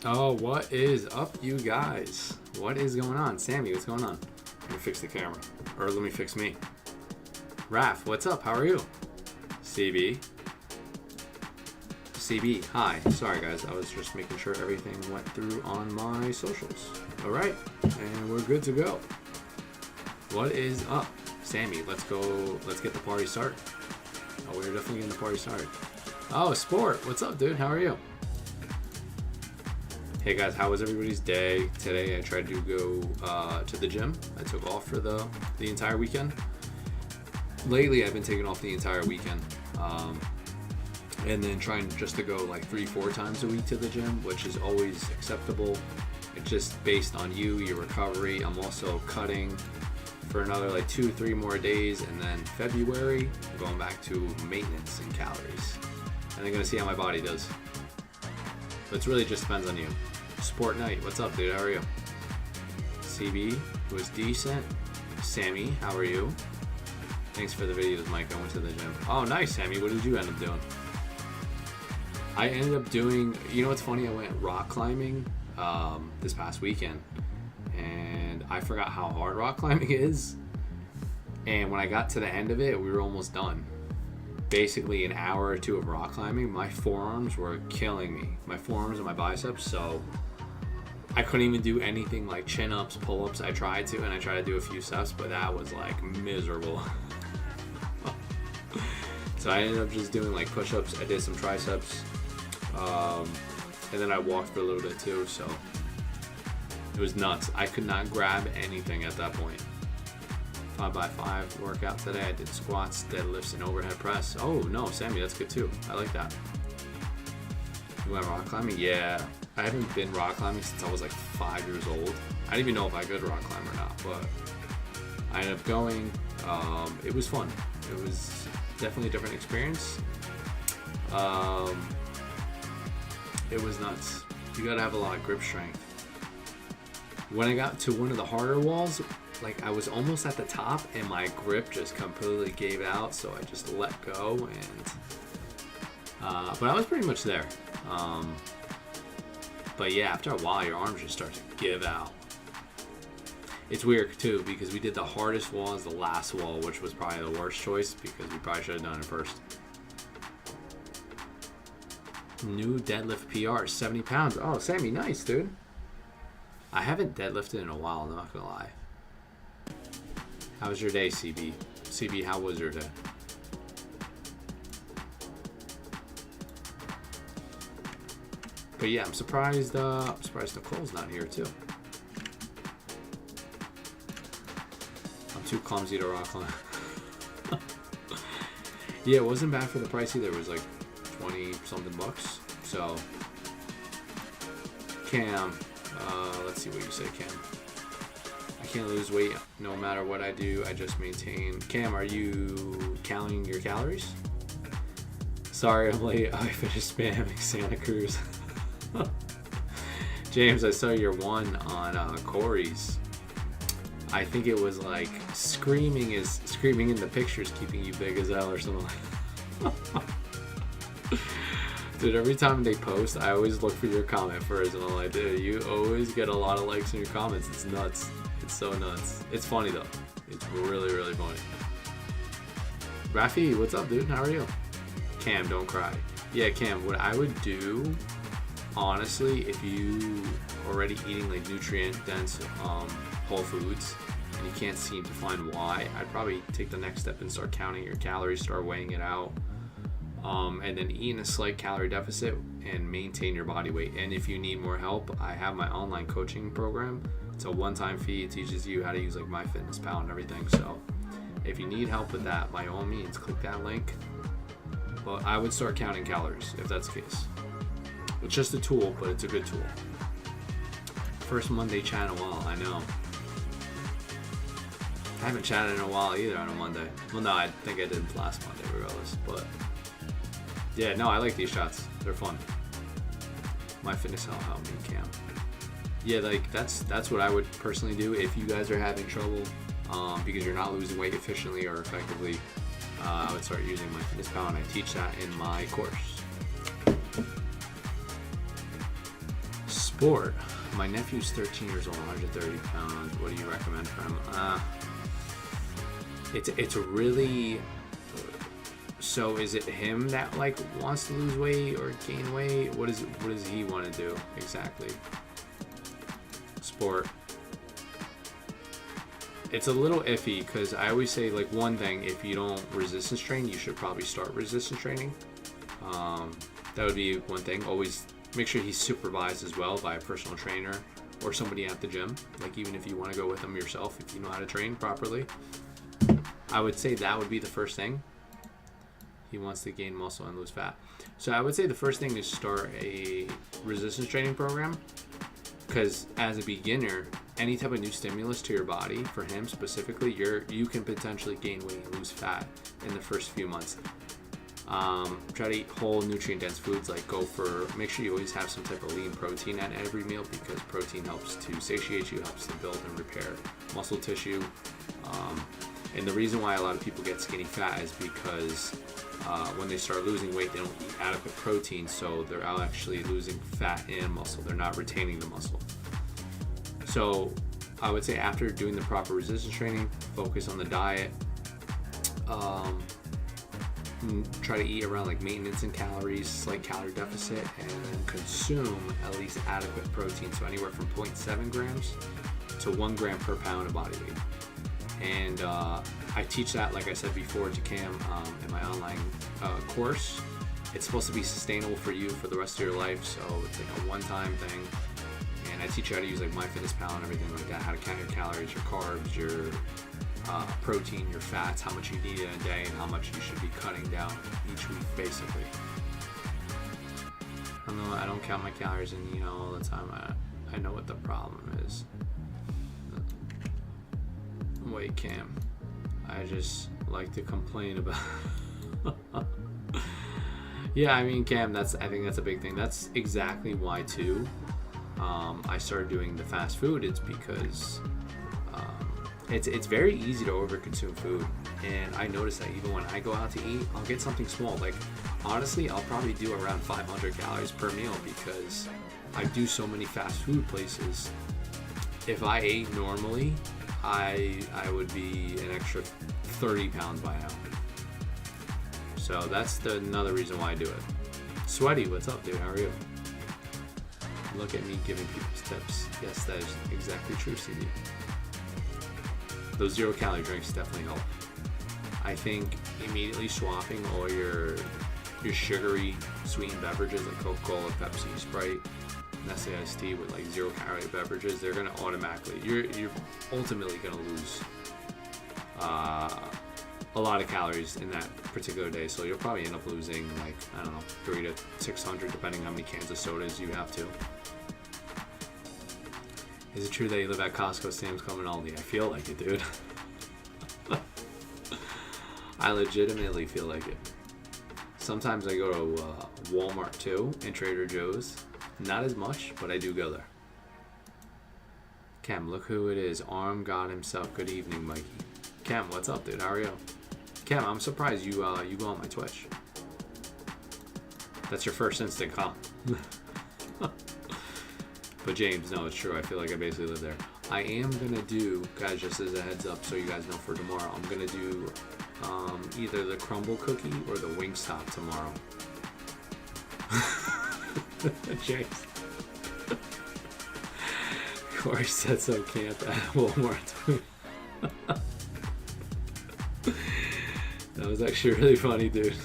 Oh, what is up, you guys? What is going on? Sammy, what's going on? Let me fix the camera. Or let me fix me. Raph, what's up? How are you? CB. CB, hi. Sorry, guys. I was just making sure everything went through on my socials. All right. And we're good to go. What is up? Sammy, let's go. Let's get the party started. Oh, we're definitely getting the party started. Oh, Sport. What's up, dude? How are you? Hey guys, how was everybody's day? Today I tried to go to the gym. I took off for the entire weekend. Lately I've been taking off the entire weekend. And then trying just to go like 3-4 times a week to the gym, which is always acceptable. It's just based on you, your recovery. I'm also cutting for another like 2-3 more days, and then February I'm going back to maintenance and calories. And I'm gonna see how my body does. But it really just depends on you. Sport Night, what's up, dude? How are you? CB was decent. Sammy, how are you? Thanks for the videos, Mike. I went to the gym. Oh, nice, Sammy. What did you end up doing? I ended up doing, you know what's funny? I went rock climbing this past weekend, and I forgot how hard rock climbing is. And when I got to the end of it, we were almost done. Basically an hour or two of rock climbing. My forearms were killing me. My forearms and my biceps, so I couldn't even do anything like chin-ups, pull-ups. I tried to, and I tried to do a few steps, but that was like miserable. So I ended up just doing like push-ups. I did some triceps, and then I walked for a little bit too, so it was nuts. I could not grab anything at that point. 5x5 workout today. I did squats, deadlifts, and overhead press. Oh no, Sammy, that's good too. I like that. You went rock climbing? Yeah. I haven't been rock climbing since I was like 5 years old. I didn't even know if I could rock climb or not, but I ended up going. It was fun. It was definitely a different experience. It was nuts. You gotta have a lot of grip strength. When I got to one of the harder walls, like I was almost at the top and my grip just completely gave out, so I just let go, and but I was pretty much there. But yeah, after a while your arms just start to give out. It's weird too, because we did the hardest wall as the last wall, which was probably the worst choice because we probably should have done it first. New deadlift PR, 70 pounds. Oh, Sammy, nice, dude. I haven't deadlifted in a while, I'm not gonna lie. How was your day, CB? CB, how was your day? But yeah, I'm surprised Nicole's not here too. I'm too clumsy to rock climb. Yeah, it wasn't bad for the price either. It was like 20 something bucks. So Cam, let's see what you say, Cam. I can't lose weight no matter what I do. I just maintain. Cam, are you counting your calories? Sorry, I'm late. I finished spamming Santa Cruz. James, I saw your one on Corey's. I think it was like screaming in the pictures, keeping you big as hell or something. Dude, every time they post, I always look for your comment first, and I'm like, dude, you always get a lot of likes in your comments. It's nuts. It's so nuts. It's funny though. It's really, really funny. Rafi, what's up, dude? How are you? Cam, don't cry. Yeah, Cam, what I would do, honestly, if you already eating like nutrient dense whole foods and you can't seem to find why, I'd probably take the next step and start counting your calories, start weighing it out, and then eat in a slight calorie deficit and maintain your body weight. And if you need more help, I have my online coaching program. It's a one-time fee. It teaches you how to use like MyFitnessPal and everything. So if you need help with that, by all means, click that link. But I would start counting calories if that's the case. It's just a tool, but it's a good tool. First Monday chat in a while, I know. I haven't chatted in a while either on a Monday. Well, no, I think I did last Monday regardless. But yeah, no, I like these shots. They're fun. MyFitnessPal helped me, Cam. Yeah, like that's what I would personally do if you guys are having trouble because you're not losing weight efficiently or effectively. I would start using MyFitnessPal, and I teach that in my course. Sport. My nephew's 13 years old, 130 pounds. What do you recommend for him? It's really. So is it him that like wants to lose weight or gain weight? What does he want to do exactly? Sport. It's a little iffy because I always say like one thing: if you don't resistance train, you should probably start resistance training. That would be one thing. Always make sure he's supervised as well by a personal trainer or somebody at the gym. Like even if you want to go with him yourself, if you know how to train properly, I would say that would be the first thing. He wants to gain muscle and lose fat. So I would say the first thing is start a resistance training program, because as a beginner, any type of new stimulus to your body, for him specifically, you can potentially gain weight and lose fat in the first few months. Try to eat whole nutrient dense foods, like make sure you always have some type of lean protein at every meal, because protein helps to satiate you, helps to build and repair muscle tissue. And the reason why a lot of people get skinny fat is because when they start losing weight, they don't eat adequate protein, so they're actually losing fat and muscle. They're not retaining the muscle. So I would say after doing the proper resistance training, focus on the diet. Try to eat around like maintenance in calories, slight calorie deficit, and consume at least adequate protein. So anywhere from 0.7 grams to 1 gram per pound of body weight. And I teach that, like I said before, to Cam in my online course. It's supposed to be sustainable for you for the rest of your life, so it's like a one-time thing. And I teach you how to use like MyFitnessPal and everything like that, how to count your calories, your carbs, your protein, your fats, how much you need in a day, and how much you should be cutting down each week, basically. I don't count my calories and eat all the time. I know what the problem is. Wait, Cam. I just like to complain about. Yeah, I mean, Cam, I think that's a big thing. That's exactly why too. I started doing the fast food. It's because it's very easy to overconsume food, and I notice that even when I go out to eat, I'll get something small. Like honestly, I'll probably do around 500 calories per meal because I do so many fast food places. If I ate normally, I would be an extra 30 pounds by now. So that's another reason why I do it. Sweaty, what's up, dude? How are you? Look at me giving people tips. Yes, that is exactly true, CD. Those 0-calorie drinks definitely help. I think immediately swapping all your sugary sweetened beverages like Coca-Cola, Pepsi, Sprite, Nestle iced tea with like 0-calorie beverages, they're gonna automatically, you're ultimately gonna lose a lot of calories in that particular day. So you'll probably end up losing like, I don't know, 300 to 600 depending on how many cans of sodas you have to. Is it true that you live at Costco, Sam's Club, and Aldi? I feel like it, dude. I legitimately feel like it. Sometimes I go to Walmart too, and Trader Joe's. Not as much, but I do go there. Cam, look who it is. Arm God himself. Good evening, Mikey. Cam, what's up, dude? How are you? Cam, I'm surprised you go on my Twitch. That's your first instinct, huh? But James, no, it's true. I feel like I basically live there. I am gonna do, guys, just as a heads up, so you guys know for tomorrow, I'm gonna do either the crumble cookie or the Wingstop tomorrow. James. Corey said so can't at Walmart. That was actually really funny, dude.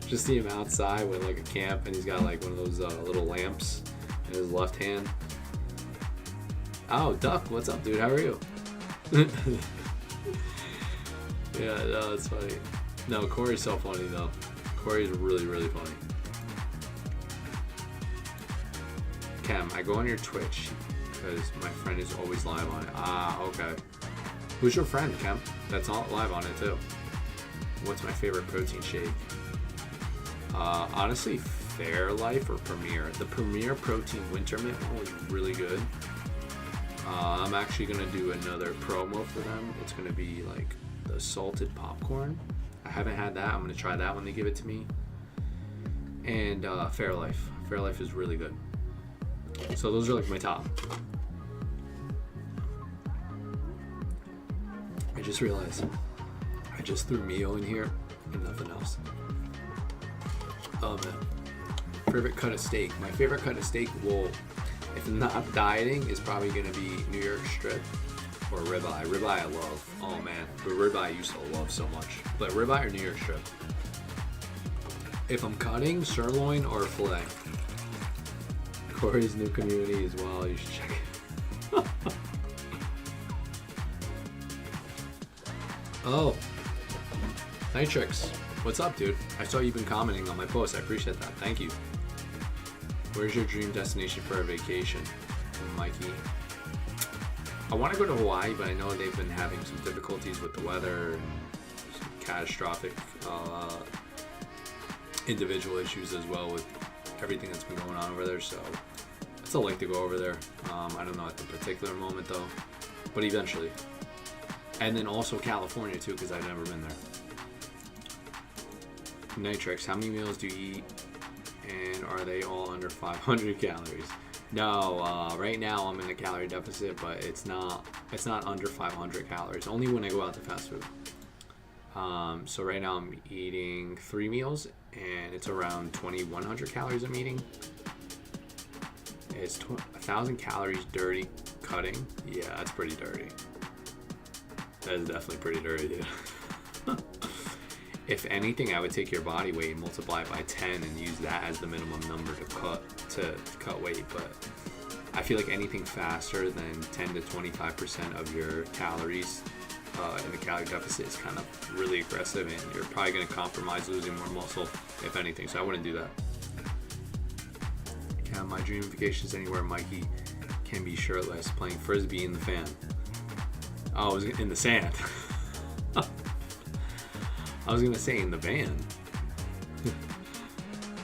Just see him outside with like a camp, and he's got like one of those little lamps in his left hand. Oh, Duck, what's up, dude? How are you? Yeah, no, that's funny. No, Corey's so funny though. Corey's really, really funny. Cam, I go on your Twitch because my friend is always live on it. Ah, okay. Who's your friend, Cam? That's all live on it too. What's my favorite protein shake? Honestly, Fairlife or Premier. The Premier Protein Winter Mint one was really good. I'm actually gonna do another promo for them. It's gonna be like the salted popcorn. I haven't had that. I'm gonna try that when they give it to me. And Fairlife. Fairlife is really good. So those are like my top. I just realized I just threw Mio in here and nothing else. Oh man. Favorite cut of steak. My favorite cut of steak will, if not dieting, is probably gonna be New York strip or ribeye. Ribeye I love. Oh man, but ribeye I used to love so much. But ribeye or New York strip. If I'm cutting, sirloin or filet. Corey's new community as well. You should check it. Oh, Nitrix. What's up, dude? I saw you've been commenting on my post. I appreciate that. Thank you. Where's your dream destination for a vacation? Mikey. I want to go to Hawaii, but I know they've been having some difficulties with the weather and some catastrophic individual issues as well with everything that's been going on over there. So I'd still like to go over there. I don't know at the particular moment though, but eventually. And then also California too, because I've never been there. Nitrix, how many meals do you eat, and are they all under 500 calories? No, right now I'm in a calorie deficit, but it's not under 500 calories. Only when I go out to fast food. So right now I'm eating 3 meals, and it's around 2,100 calories I'm eating. It's 1,000 calories dirty cutting. Yeah, that's pretty dirty. That is definitely pretty dirty, yeah. If anything, I would take your body weight and multiply it by 10 and use that as the minimum number to cut weight. But I feel like anything faster than 10 to 25% of your calories in the calorie deficit is kind of really aggressive, and you're probably going to compromise losing more muscle, if anything. So I wouldn't do that. Yeah, my dream vacation is anywhere Mikey can be shirtless, playing frisbee in the fan. Oh, I was in the sand. I was gonna say in the van.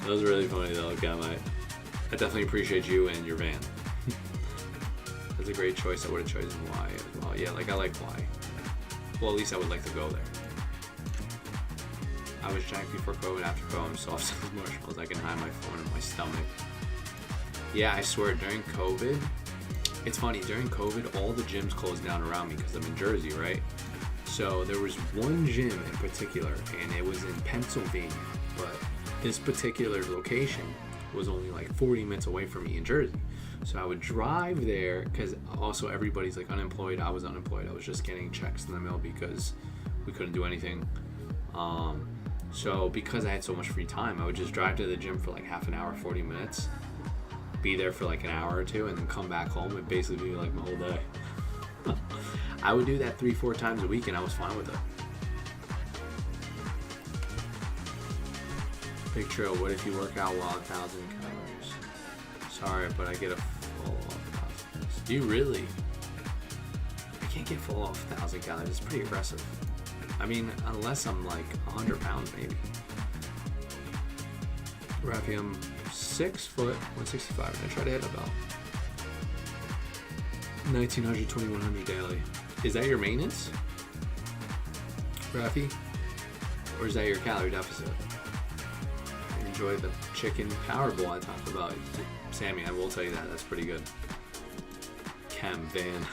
That was really funny though, Cam. I definitely appreciate you and your van. That's a great choice. I would have chosen Hawaii as well. Yeah, like I like Hawaii. Well, at least I would like to go there. I was jacked before COVID. After COVID, I'm soft as marshmallows. I can hide my phone in my stomach. Yeah, I swear, during COVID, it's funny, during COVID, all the gyms closed down around me because I'm in Jersey, right? So there was one gym in particular, and it was in Pennsylvania, but this particular location was only like 40 minutes away from me in Jersey. So I would drive there, because also everybody's like unemployed. I was unemployed. I was just getting checks in the mail because we couldn't do anything. So because I had so much free time, I would just drive to the gym for like half an hour, 40 minutes, be there for like an hour or two, and then come back home and basically be like my whole day. I would do that 3-4 times a week, and I was fine with it. Big Trail, what if you work out while 1,000 calories? Sorry, but I get a full off 1,000. Do you really? I can't get full off 1,000 calories. It's pretty aggressive. I mean, unless I'm like 100 pounds maybe. Rafi, I'm 6 foot, 165, and I try to hit about 1,900, 2,100 daily. Is that your maintenance, Rafi? Or is that your calorie deficit? I enjoy the chicken power bowl I talked about. Sammy, I will tell you that. That's pretty good. Chem Van.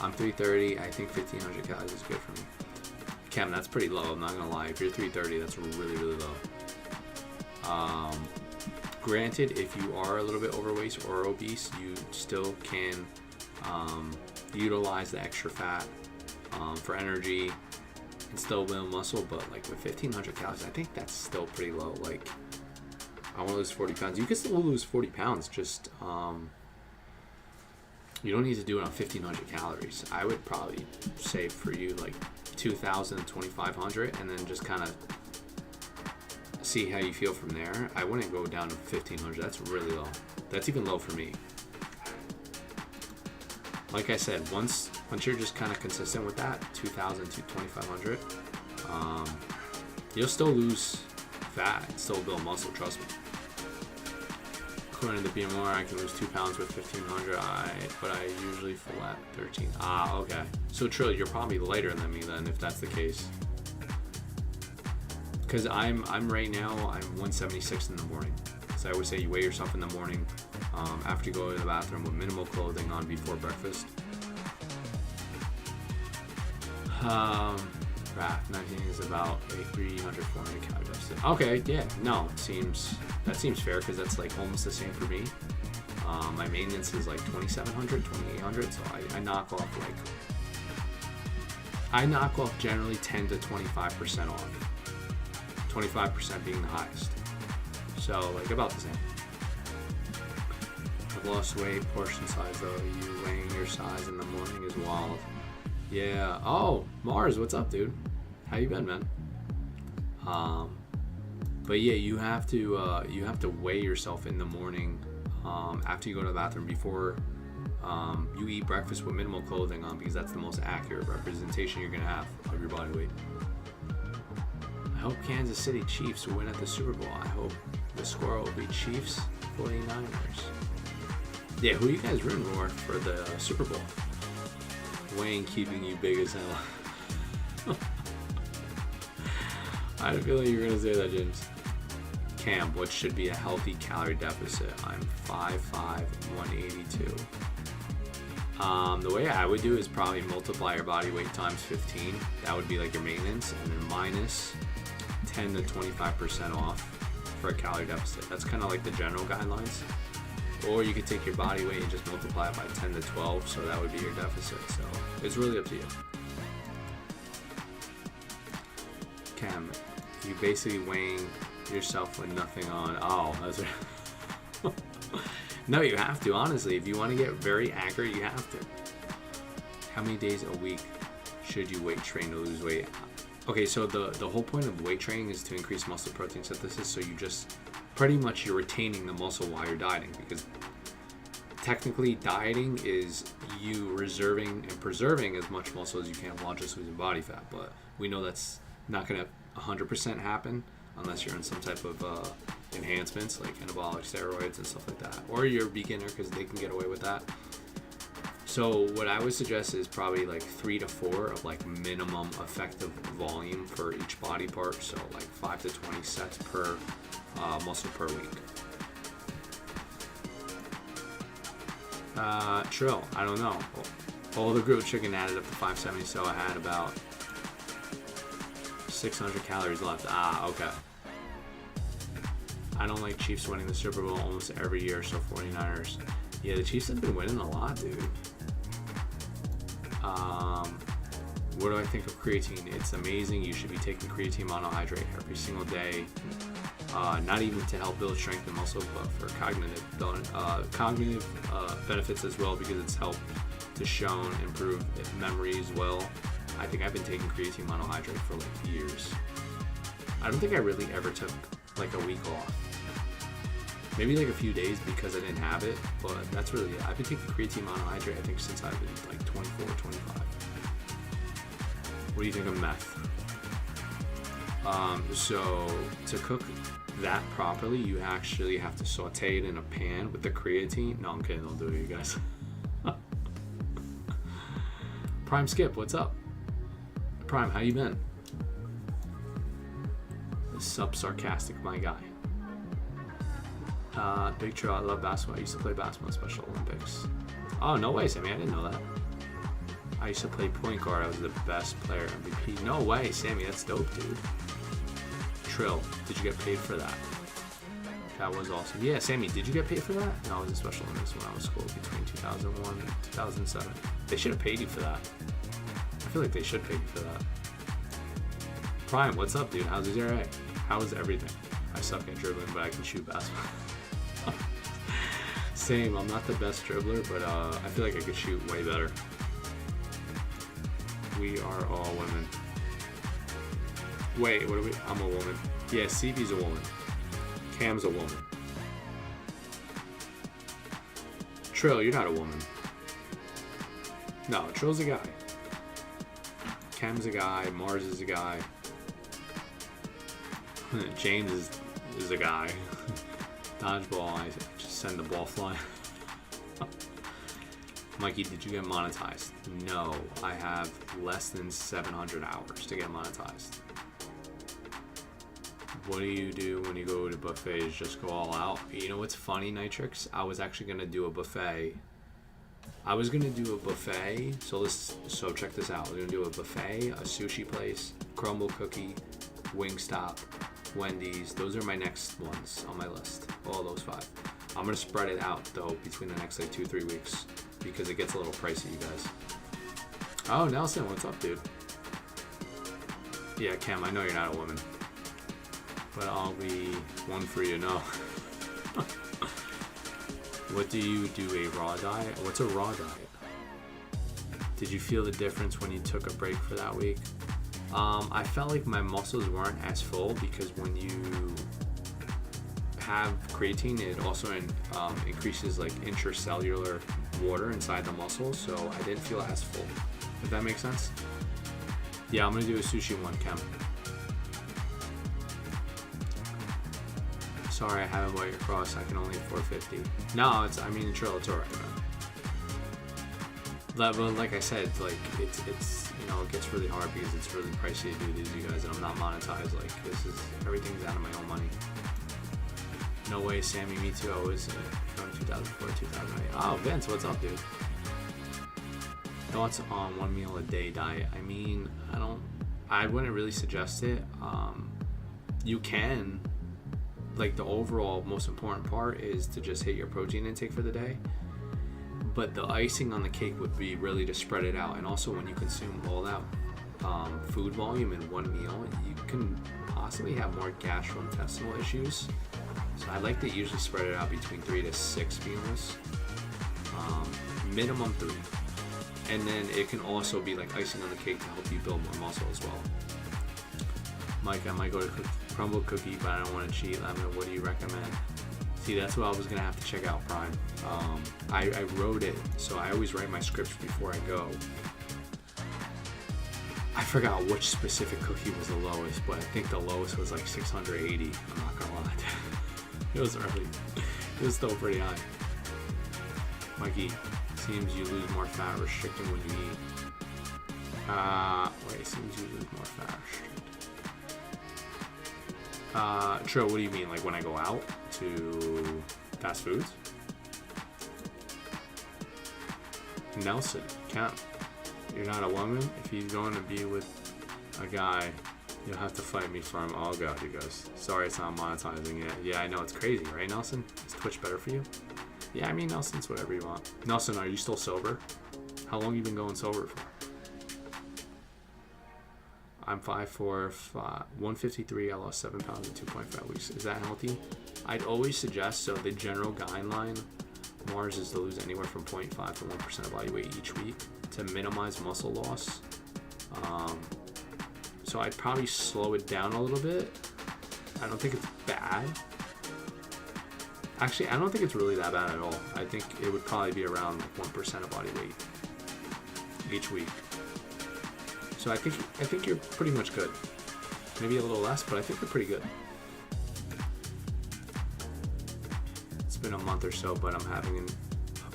I'm 330. I think 1,500 calories is good for me. Chem, that's pretty low. I'm not going to lie. If you're 330, that's really, really low. Granted, if you are a little bit overweight or obese, you still can utilize the extra fat for energy and still build muscle, but like with 1,500 calories, I think that's still pretty low. Like, I want to lose 40 pounds. You can still lose 40 pounds, just you don't need to do it on 1,500 calories. I would probably say for you like 2,000 to 2,500, and then just kind of see how you feel from there. I wouldn't go down to 1,500. That's really low. That's even low for me. Like I said, once you're just kind of consistent with that, 2,000 to 2,500, you'll still lose fat and still build muscle, trust me. According to the BMR, I can lose 2 pounds with 1,500, but I usually fall at 13. Ah, okay. So Trill, you're probably lighter than me then, if that's the case. Because I'm right now, I'm 176 in the morning. So I would say you weigh yourself in the morning. after you go to the bathroom with minimal clothing on before breakfast. Raft 19 is about a 300, 400 calorie deficit. Okay, yeah, no, that seems fair because that's like almost the same for me. My maintenance is like 2,700, 2,800, so I knock off generally 10 to 25% off. 25% being the highest. So like about the same. I've lost weight, portion size though. You weighing your size in the morning is wild. Yeah. Oh, Mars, what's up, dude? How you been, man? But yeah, you have to weigh yourself in the morning after you go to the bathroom before you eat breakfast with minimal clothing on, because that's the most accurate representation you're gonna have of your body weight. I hope Kansas City Chiefs will win at the Super Bowl. I hope the score will be Chiefs 49ers. Yeah, who are you guys rooting for the Super Bowl? Wayne keeping you big as hell. I had a feeling you were going to say that, James. Cam, what should be a healthy calorie deficit? I'm 5'5", 182. The way I would do is probably multiply your body weight times 15. That would be like your maintenance, and then minus 10 to 25% off for a calorie deficit. That's kind of like the general guidelines. Or you could take your body weight and just multiply it by 10 to 12, so that would be your deficit. So it's really up to you. Cam, you basically weighing yourself with nothing on. Oh, that's right. No, you have to, honestly. If you want to get very accurate, you have to. How many days a week should you weight train to lose weight? Okay, so the whole point of weight training is to increase muscle protein synthesis, so you just pretty much you're retaining the muscle while you're dieting, because technically dieting is you reserving and preserving as much muscle as you can while just losing body fat. But we know that's not going to 100% happen unless you're on some type of enhancements like anabolic steroids and stuff like that, or you're a beginner, because they can get away with that. So what I would suggest is probably like 3 to 4 of like minimum effective volume for each body part. So like 5 to 20 sets per muscle per week. Trill, I don't know. All the grilled chicken added up to 570, so I had about 600 calories left. Okay. I don't like Chiefs winning the Super Bowl almost every year, so 49ers. Yeah, the Chiefs have been winning a lot, dude. What do I think of creatine? It's amazing. You should be taking creatine monohydrate every single day. Not even to help build strength and muscle, but for cognitive benefits as well, because it's helped to shown improve memory as well. I think I've been taking creatine monohydrate for like years. I don't think I really ever took like a week off. Maybe like a few days because I didn't have it, but that's really it. I've been taking creatine monohydrate I think since I've been like 24, 25. What do you think of meth? So to cook that properly, you actually have to saute it in a pan with the creatine. No, I'm kidding, don't do it, you guys. Prime Skip, what's up? Prime, how you been? Sarcastic, my guy. Big Trill, I love basketball. I used to play basketball in Special Olympics. Oh, no way, Sammy, I didn't know that. I used to play point guard. I was the best player, MVP. No way, Sammy, that's dope, dude. Trill, did you get paid for that? That was awesome. Yeah, Sammy, did you get paid for that? No, I was in Special Olympics when I was in school between 2001 and 2007. They should have paid you for that. I feel like they should pay you for that. Prime, what's up, dude? How's your ERA? How is everything? I suck at dribbling, but I can shoot basketball. Same, I'm not the best dribbler, but I feel like I could shoot way better. We are all women. Wait, what are we? I'm a woman. Yeah, CB's a woman. Cam's a woman. Trill, you're not a woman. No, Trill's a guy. Cam's a guy. Mars is a guy. James is a guy. Dodgeball, I just send the ball flying. Mikey, did you get monetized? No, I have less than 700 hours to get monetized. What do you do when you go to buffets? Just go all out? You know what's funny, Nitrix? I was actually gonna do a buffet. So check this out. We're gonna do a buffet, a sushi place, crumble cookie, Wingstop, Wendy's. Those are my next ones on my list. All those 5. I'm gonna spread it out though between the next like 2-3 weeks because it gets a little pricey, you guys. Oh, Nelson, what's up, dude? Yeah, Cam, I know you're not a woman, but I'll be one for you to know. What do you do, a raw diet? What's a raw diet? Did you feel the difference when you took a break for that week? I felt like my muscles weren't as full because when you have creatine, it also increases like intracellular water inside the muscles, so I didn't feel as full. If that makes sense? Yeah, I'm gonna do a sushi one, Cam. Sorry, I haven't bought your cross. I can only afford 50. No, it's chill. It's alright, man. But like I said, like it's you know, it gets really hard because it's really pricey to do these, you guys, and I'm not monetized. Like everything's out of my own money. No way, Sammy. Me too. I was from 2004 to 2008. Oh, Vince, what's up, dude? Thoughts on 1 meal a day diet? I wouldn't really suggest it. You can, like, the overall most important part is to just hit your protein intake for the day, but the icing on the cake would be really to spread it out. And also, when you consume all that food volume in one meal, you can possibly have more gastrointestinal issues. So I like to usually spread it out between 3 to 6 meals, minimum 3. And then it can also be like icing on the cake to help you build more muscle as well. Mike, I might go to crumble cookie, but I don't want to cheat. Let me know, what do you recommend? See, that's what I was gonna have to check out, Prime. I wrote it, so I always write my scripts before I go. I forgot which specific cookie was the lowest, but I think the lowest was like 680. I'm not gonna lie. It was early. It was still pretty high. Mikey, seems you lose more fat restricting when you eat. Seems you lose more fat restricting. True, what do you mean? Like when I go out to fast foods? Nelson, Cam, you're not a woman? If you're going to be with a guy, you'll have to fight me for him. Oh god, you guys. Sorry it's not monetizing yet. Yeah, I know, it's crazy, right, Nelson? Is Twitch better for you? Yeah, I mean, Nelson's whatever you want. Nelson, are you still sober? How long have you been going sober for? I'm 5'4", 153. I lost 7 pounds in 2.5 weeks. Is that healthy? I'd always suggest, so the general guideline, Mars, is to lose anywhere from 0.5 to 1% of body weight each week to minimize muscle loss. So I'd probably slow it down a little bit. I don't think it's bad. Actually, I don't think it's really that bad at all. I think it would probably be around like 1% of body weight each week. So I think you're pretty much good. Maybe a little less, but I think you're pretty good. It's been a month or so, but I'm having a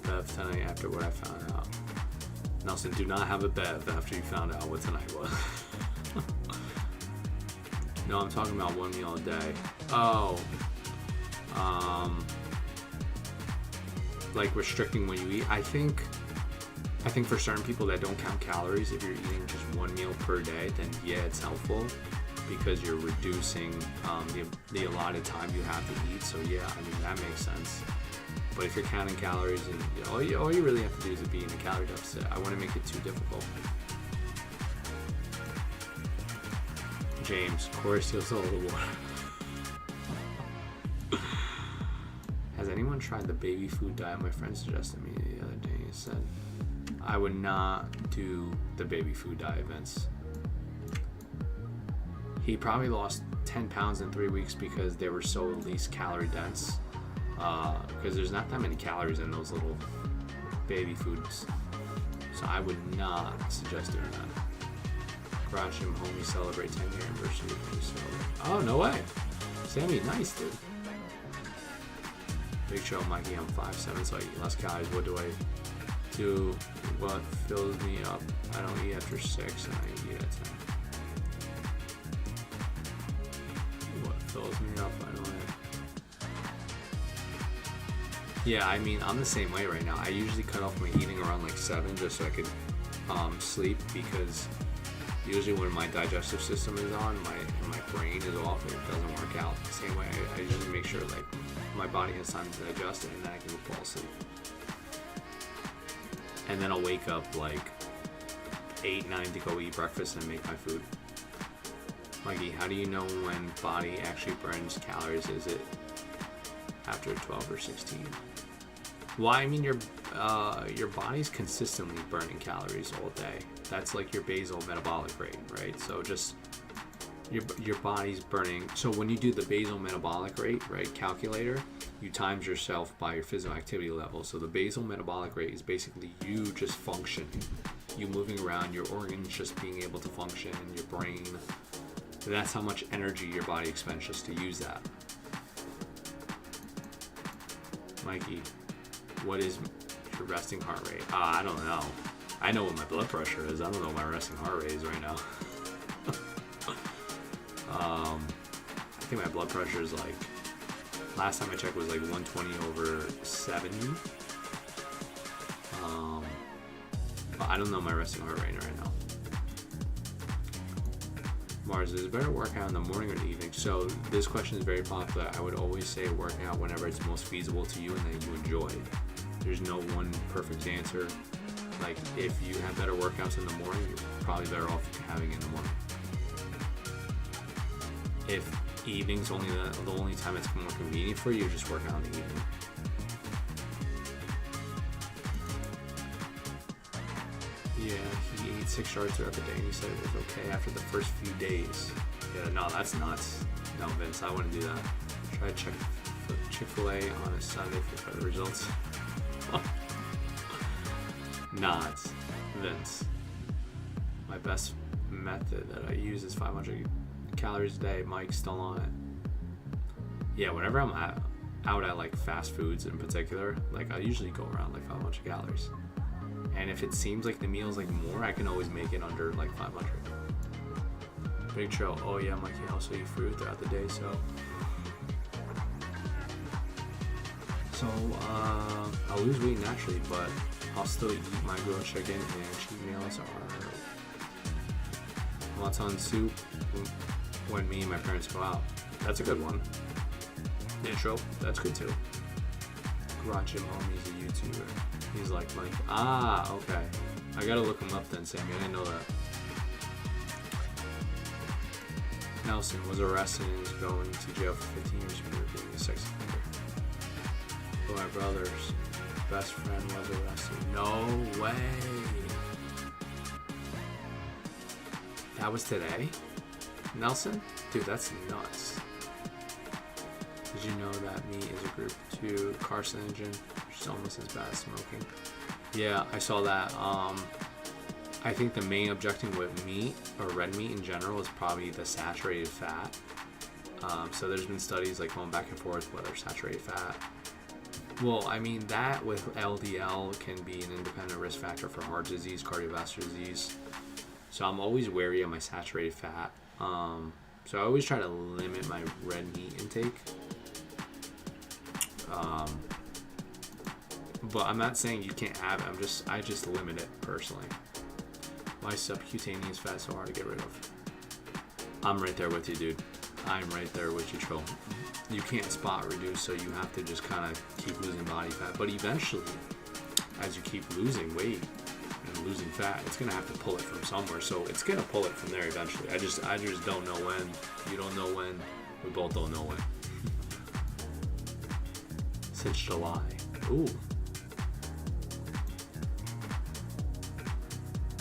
bev tonight after what I found out. Nelson, do not have a bev after you found out what tonight was. No, I'm talking about 1 meal a day. Oh. Like restricting when you eat. I think for certain people that don't count calories, if you're eating just 1 meal per day, then yeah, it's helpful because you're reducing the allotted time you have to eat. So yeah, I mean, that makes sense. But if you're counting calories, and all you really have to do is be in a calorie deficit. I wouldn't make it too difficult. James, Corey steals all the water. Has anyone tried the baby food diet? My friend suggested me the other day. He said I would not do the baby food diet, Vince. He probably lost 10 pounds in 3 weeks because they were so least calorie dense. Because there's not that many calories in those little baby foods. So I would not suggest doing that. Garage Gym homie celebrate 10-year anniversary. Oh, no way. Sammy, nice, dude. Big Show, Mikey, I'm 5'7", so I eat less calories. What do I do? What fills me up? I don't eat after 6 and I eat at 10. What fills me up. I don't know. Yeah, I mean, I'm the same way right now. I usually cut off my eating around like 7 just so I could sleep, because usually when my digestive system is on, my brain is off, and it doesn't work out the same way. I usually make sure like my body has time to digest it, and then I can fall asleep. And then I'll wake up like 8, 9 to go eat breakfast and make my food. Mikey, how do you know when body actually burns calories? Is it after 12 or 16? Well, I mean, your body's consistently burning calories all day. That's like your basal metabolic rate, right? So just your body's burning. So when you do the basal metabolic rate, right, calculator, you times yourself by your physical activity level. So the basal metabolic rate is basically you just functioning, you moving around, your organs just being able to function, your brain. That's how much energy your body expends just to use that. Mikey, what is your resting heart rate? I don't know. I know what my blood pressure is. I don't know what my resting heart rate is right now. I think my blood pressure is like, last time I checked was like 120/70. But I don't know my resting heart rate right now. Mars, is it better workout in the morning or the evening? So this question is very popular. I would always say working out whenever it's most feasible to you and that you enjoy. There's no one perfect answer. Like, if you have better workouts in the morning, you're probably better off having it in the morning. If evening's only the only time it's more convenient for you, just work out in the evening. Yeah, he ate 6 yards throughout the day and he said it was okay after the first few days. Yeah, no, that's nuts. No, Vince, I wouldn't do that. Try Chick-fil-A on a Sunday for better results. Nuts, Vince. My best method that I use is 500 calories a day. Mike's still on it. Yeah, whenever I'm out at like fast foods in particular, like I usually go around like 500 calories. And if it seems like the meal's like more, I can always make it under like 500. Big Trail, oh yeah, Mikey, I also eat fruit throughout the day, so I'll lose weight naturally, but I'll still eat my grilled chicken, and cheat meals are wonton soup when me and my parents go out. That's a good one. Intro, that's good too. Garage Gym Homie's a YouTuber. He's like Mike. Okay. I gotta look him up then, Sammy. I didn't know that. Nelson was arrested and is going to jail for 15 years for being a sex offender. But my brother's best friend was arrested. No way. That was today? Nelson? Dude, that's nuts. Did you know that meat is a group 2 carcinogen, which is almost as bad as smoking? Yeah, I saw that. I think the main objection with meat, or red meat in general, is probably the saturated fat. So there's been studies like going back and forth whether saturated fat. Well, I mean, that with LDL can be an independent risk factor for heart disease, cardiovascular disease. So I'm always wary of my saturated fat. So I always try to limit my red meat intake. But I'm not saying you can't have it. I just limit it personally. Why subcutaneous fat so hard to get rid of? I'm right there with you, dude. I'm right there with you, Troll. You can't spot reduce, so you have to just kind of keep losing body fat. But eventually, as you keep losing weight and losing fat, it's gonna have to pull it from somewhere. So it's gonna pull it from there eventually. I just don't know when. You don't know when. We both don't know when. Since July. Ooh.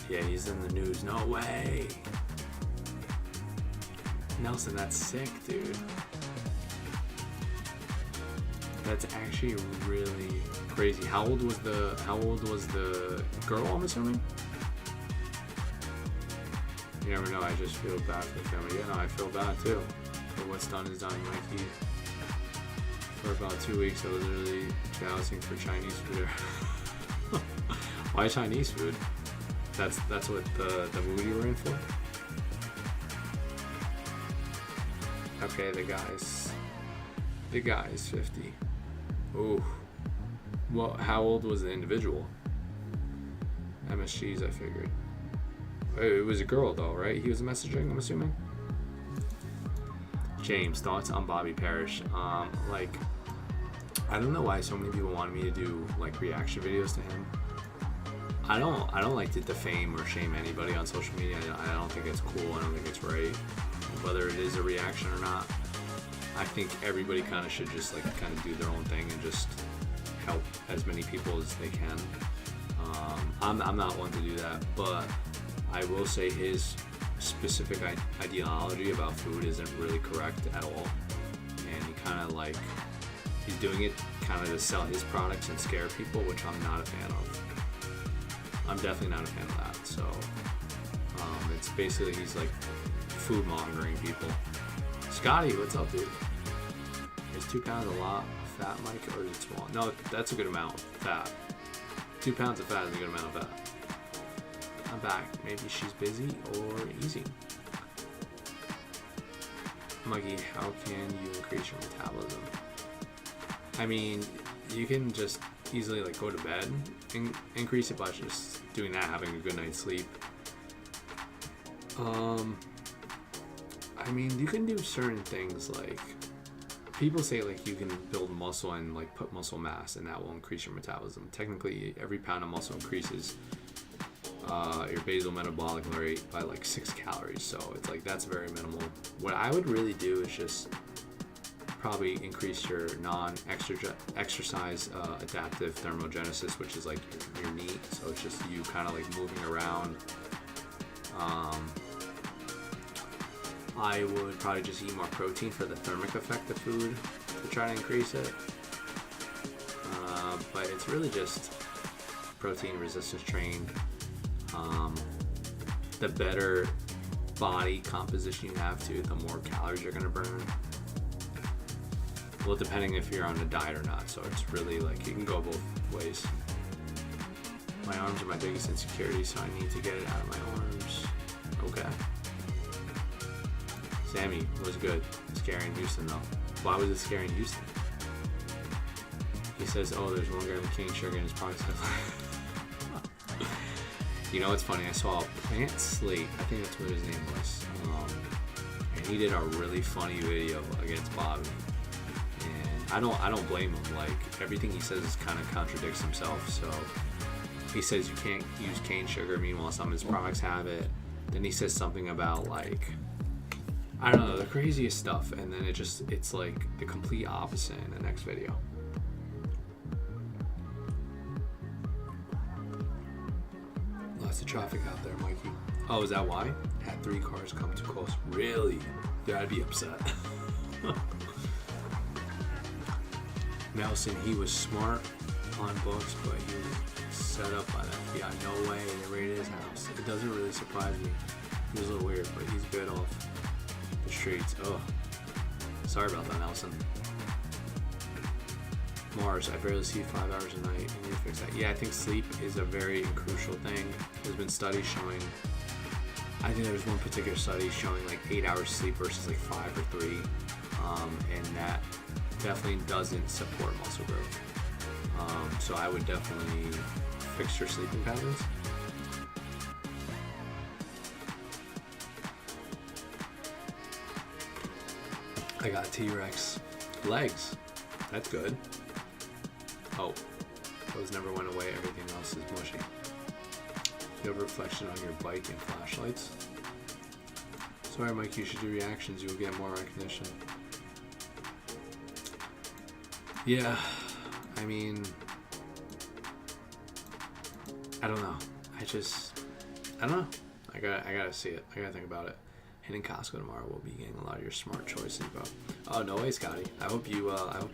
Yeah, he's in the news. No way. Nelson, that's sick, dude. That's actually really crazy. How old was the girl, I'm assuming? You never know, I just feel bad for the family. Yeah, no, I feel bad too. But what's done is done, Mikey. For about 2 weeks, I was really jousting for Chinese food. Why Chinese food? That's what the movie you were in for? Okay, the guy's 50. Ooh. Well, how old was the individual? MSGs, I figured. It was a girl though, right? He was messaging, I'm assuming. James, thoughts on Bobby Parrish? Like, I don't know why so many people wanted me to do like reaction videos to him. I don't like to defame or shame anybody on social media. I don't think it's cool. I don't think it's right. Whether it is a reaction or not, I think everybody kind of should just like kind of do their own thing and just help as many people as they can. I'm not one to do that, but I will say his specific ideology about food isn't really correct at all, and he kind of like he's doing it kind of to sell his products and scare people, which I'm not a fan of. I'm definitely not a fan of that. So it's basically he's like food mongering people. Scotty, what's up, dude? Is 2 pounds a lot of fat, Mike, or is it small? No, that's a good amount of fat. 2 pounds of fat is a good amount of fat. I'm back. Maybe she's busy or easy. Mikey, how can you increase your metabolism? I mean, you can just easily like go to bed and increase it by just doing that, having a good night's sleep. I mean, you can do certain things like people say like you can build muscle and like put muscle mass and that will increase your metabolism. Technically, every pound of muscle increases your basal metabolic rate by like 6 calories. So it's like that's very minimal. What I would really do is just probably increase your non-exercise adaptive thermogenesis, which is like your NEAT. So it's just you kind of like moving around. I would probably just eat more protein for the thermic effect of food to try to increase it. But it's really just protein resistance train. The better body composition you have too, the more calories you're gonna burn. Well, depending if you're on a diet or not. So it's really like you can go both ways. My arms are my biggest insecurity, so I need to get it out of my arms. Okay. Sammy was good. Scary in Houston though. Why was it scary in Houston? He says, oh, there's 1 gram of cane sugar in his products. You know, it's funny. I saw Plant Slate. I think that's what his name was. And he did a really funny video against Bobby. And I don't blame him. Like everything he says kind of contradicts himself. So he says you can't use cane sugar. Meanwhile, some of his products have it. Then he says something about like, I don't know, the craziest stuff. And then it's like the complete opposite in the next video. Lots of traffic out there, Mikey. Oh, is that why? Had 3 cars come too close. Really? Yeah, I'd be upset. Nelson, he was smart on books, but he was set up by the FBI. No way, they raided his house. It doesn't really surprise me. He was a little weird, but he's good off the streets. Oh, sorry about that, Nelson. Mars, I barely sleep 5 hours a night. I need to fix that. Yeah, I think sleep is a very crucial thing. There's been studies showing, I think there's one particular study showing like 8 hours sleep versus like 5 or 3. And that definitely doesn't support muscle growth. So I would definitely fix your sleeping patterns. I got T-Rex legs. That's good. Oh, those never went away. Everything else is mushy. You have a reflection on your bike and flashlights. Sorry, Mike, you should do reactions. You'll get more recognition. Yeah, I mean, I don't know. I don't know. I gotta see it. I gotta think about it. Hitting Costco tomorrow will be getting a lot of your smart choices, bro. Oh, no way, Scotty. I hope you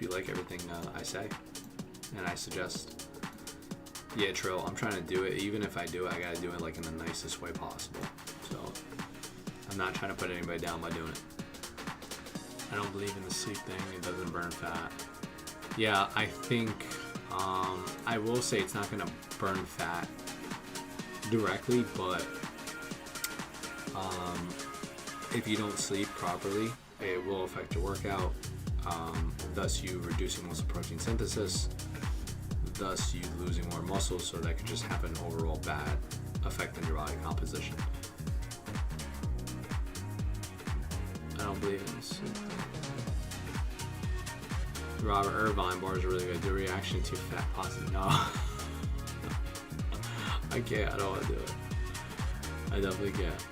like everything I say and I suggest. Yeah, Trill, I'm trying to do it. Even if I do it, I gotta do it like in the nicest way possible. So I'm not trying to put anybody down by doing it. I don't believe in the sleep thing. It doesn't burn fat. Yeah, I think I will say it's not gonna burn fat directly, but if you don't sleep properly, it will affect your workout, thus you reducing muscle protein synthesis, thus you losing more muscle, so that could just have an overall bad effect on your body composition. I don't believe in this. Robert Irvine bars are really good. The reaction to fat positive. No. I can't. I don't want to do it. I definitely can't.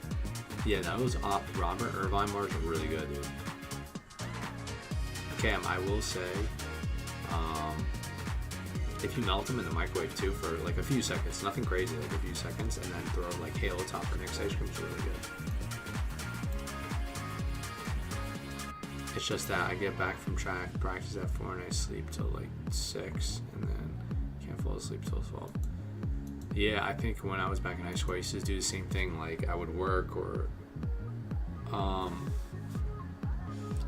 Yeah, that was Robert Irvine bars are really good, dude. Cam, I will say, if you melt them in the microwave too for like a few seconds, nothing crazy, like a few seconds, and then throw like Halo Top or Nick's ice cream, it's really good. It's just that I get back from track practice at 4 and I sleep till like 6 and then can't fall asleep till 12. Yeah, I think when I was back in high school I used to do the same thing. Like I would work or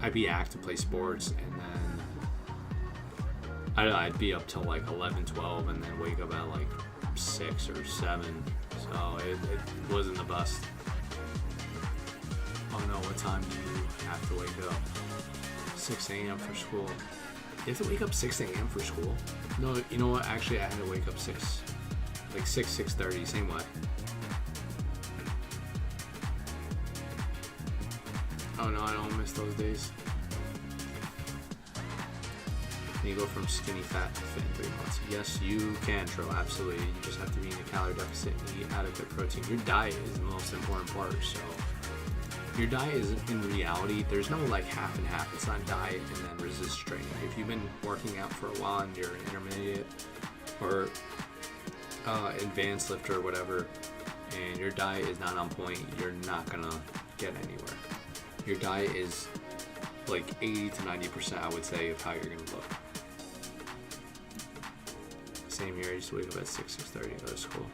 I'd be active, play sports, and then I don't know, I'd be up till like 11, 12 and then wake up at like 6 or 7. So it wasn't the best. Oh no, what time do you have to wake up? 6 a.m. for school. You have to wake up 6 a.m. for school? No, you know what? Actually, I had to wake up 6:30, same way. Oh no, I don't miss those days. Can you go from skinny fat to fit in 3 months? Yes, you can, Tro, absolutely. You just have to be in a calorie deficit and eat adequate protein. Your diet is the most important part, so your diet is, in reality, there's no like half and half. It's not diet and then resist training. If you've been working out for a while and you're an intermediate or advanced lifter or whatever, and your diet is not on point, you're not gonna get anywhere. Your diet is like 80 to 90%, I would say, of how you're gonna look. Same here, I used to wake up at 6:30 and go to school.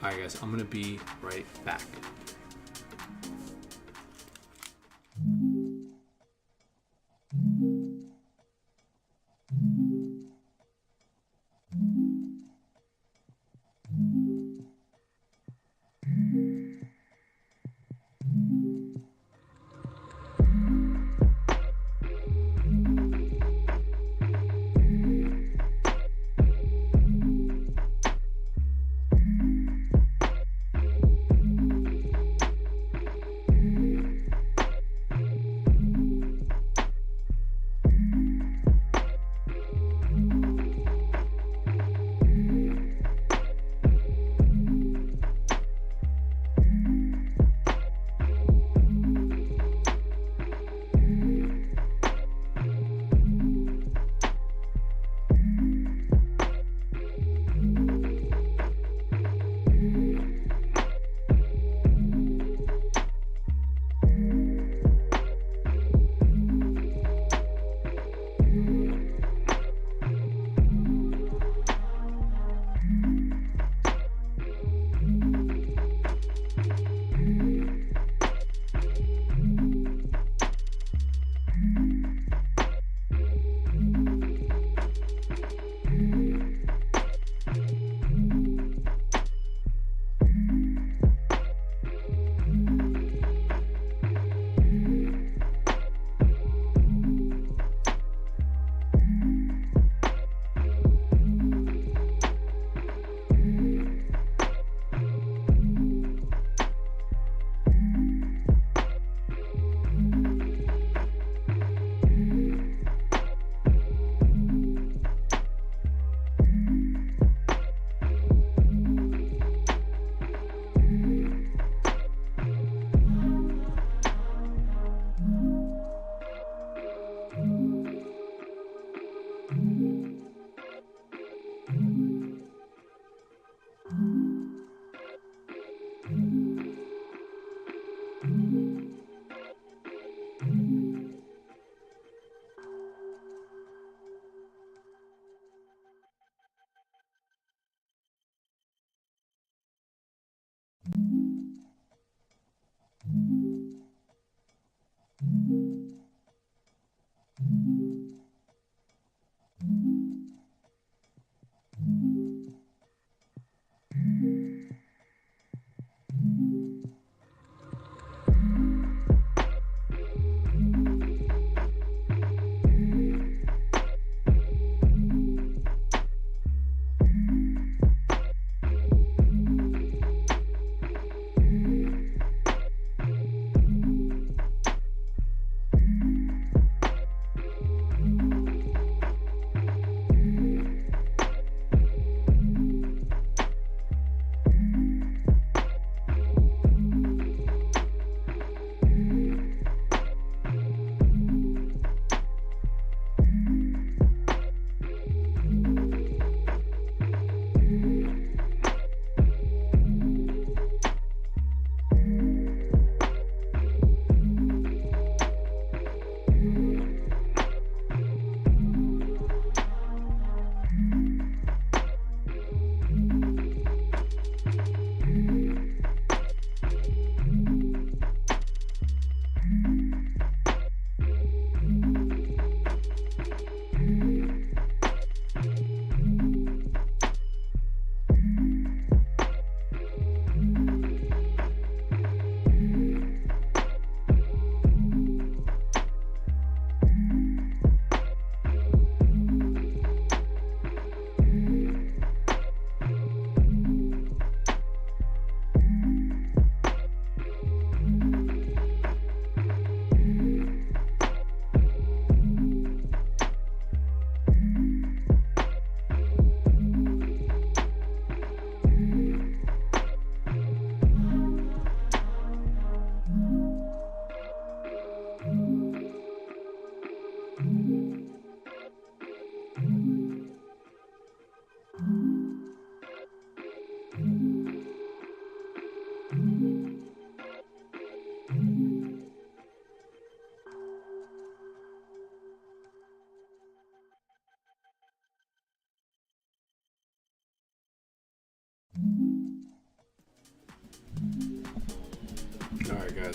Alright guys, I'm gonna be right back.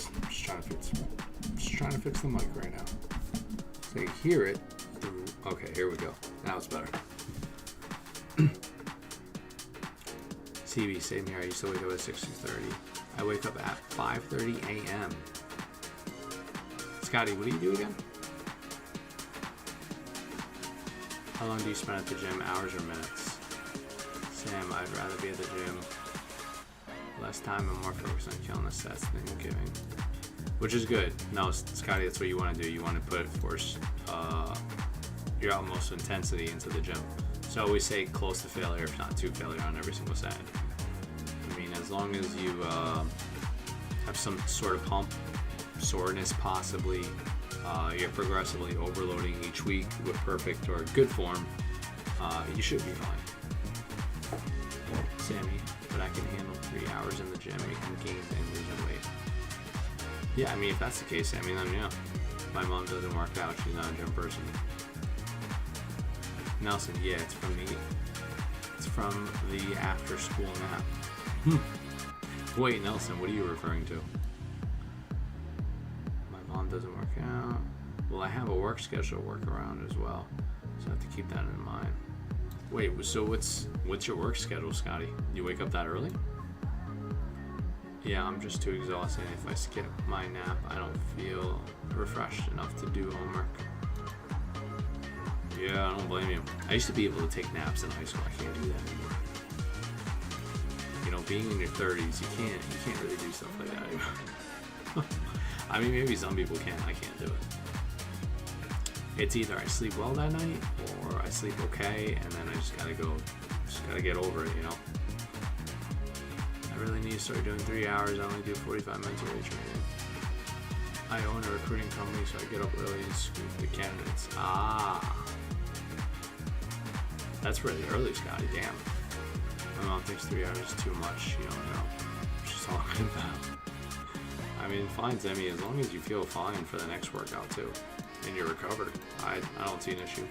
guys. I'm just trying to fix the mic right now. So you hear it through. Okay, here we go. Now it's better. CB, same here. I used to wake up at 6:30. I wake up at 5:30 a.m. Scotty, what do you do again? How long do you spend at the gym? Hours or minutes? Sam, I'd rather be at the gym. Less time and more focus on killing the sets than giving. Which is good. No, Scotty, that's what you want to do. You want to put force your utmost intensity into the gym. So we say close to failure, if not to failure, on every single set. I mean, as long as you have some sort of pump, soreness possibly, you're progressively overloading each week with perfect or good form, you should be fine. Sammy, but I can handle 3 hours in the gym making gains and losing weight. Yeah, I mean, if that's the case, Sammy, then yeah. My mom doesn't work out. She's not a gym person. Nelson, yeah, it's from the after school nap. Wait, Nelson, what are you referring to? My mom doesn't work out. Well, I have a work schedule to work around as well, so I have to keep that in mind. Wait, so what's your work schedule, Scotty? You wake up that early? Yeah, I'm just too exhausted. If I skip my nap, I don't feel refreshed enough to do homework. Yeah, I don't blame you. I used to be able to take naps in high school. I can't do that anymore. You know, being in your 30s, you can't really do stuff like that anymore. I mean, maybe some people can. I can't do it. It's either I sleep well that night or I sleep okay, and then I just gotta get over it, you know. I really need to start doing 3 hours. I only do 45 minutes of weight training. I own a recruiting company, so I get up early and scoop the candidates. That's really early, Scotty. Damn. My mom thinks 3 hours is too much. You don't know what she's talking about. I mean, fine, Zemi, as long as you feel fine for the next workout too, and you're recovered. I don't see an issue.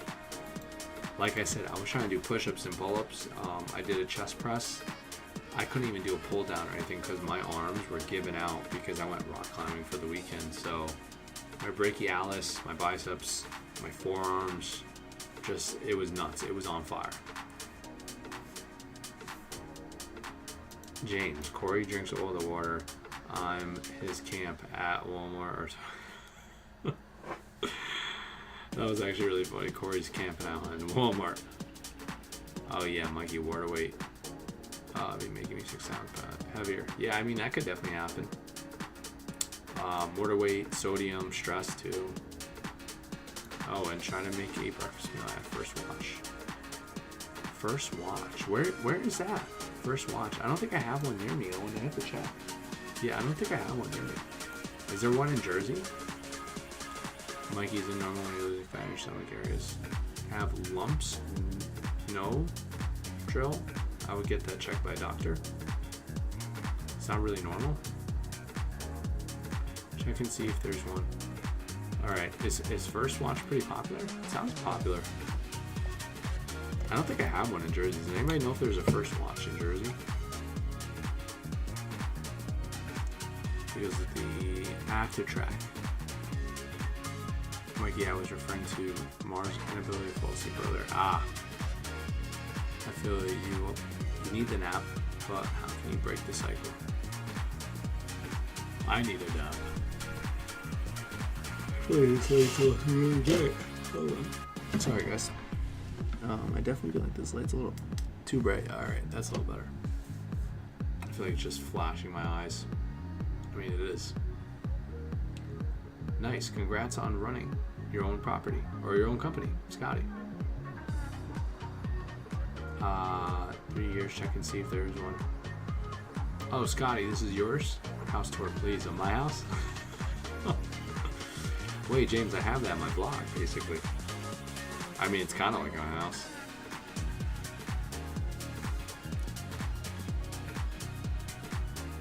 Like I said, I was trying to do push-ups and pull-ups. I did a chest press. I couldn't even do a pull down or anything because my arms were giving out because I went rock climbing for the weekend. So my brachialis, my biceps, my forearms, it was nuts. It was on fire. James, Corey drinks all the water. I'm his camp at Walmart. That was actually really funny. Corey's camping out in Walmart. Oh yeah, Mikey, water weight. Be making me 6 pounds heavier. Yeah, I mean, that could definitely happen. Water weight, sodium, stress too. Oh, and trying to make a breakfast meal at First Watch. First Watch. Where is that? First Watch. I don't think I have one near me. I want to have to check. Yeah, I don't think I have one near me. Is there one in Jersey? Mikey's a normal when you're losing fat in your stomach areas. Have lumps? No. Drill? I would get that checked by a doctor. It's not really normal. Check and see if there's one. Alright, is First Watch pretty popular? It sounds popular. I don't think I have one in Jersey. Does anybody know if there's a First Watch in Jersey? Because of the after track. Mikey, I was referring to Mars' inability to fall asleep earlier. I feel that you need the nap, but how can you break the cycle? I need a nap. Really great. Sorry, guys. I definitely feel like this light's a little too bright. Alright, that's a little better. I feel like it's just flashing my eyes. I mean, it is. Nice. Congrats on running your own property or your own company, Scotty. 3 years, check and see if there's one. Oh, Scotty, this is yours? House tour, please. On my house? Wait, James, I have that on my blog, basically. I mean, it's kind of like my house.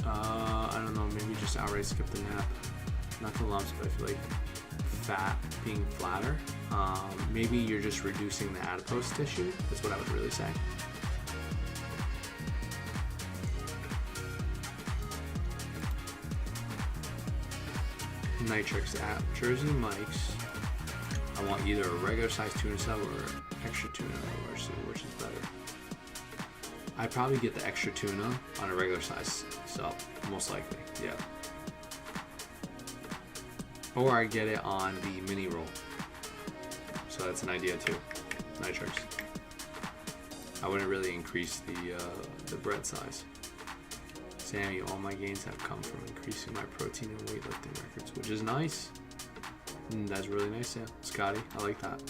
I don't know, maybe just outright skip the nap. Not the lumps, but I feel like fat being flatter. Maybe you're just reducing the adipose tissue. That's what I would really say. Nitrix at Jersey Mike's. I want either a regular size tuna sub or extra tuna, which is better. I'd probably get the extra tuna on a regular size sub, most likely, yeah. Or I get it on the mini roll. So that's an idea too, Nitrix. I wouldn't really increase the bread size. Sammy, all my gains have come from increasing my protein and weightlifting records, which is nice. That's really nice, yeah. Scotty, I like that.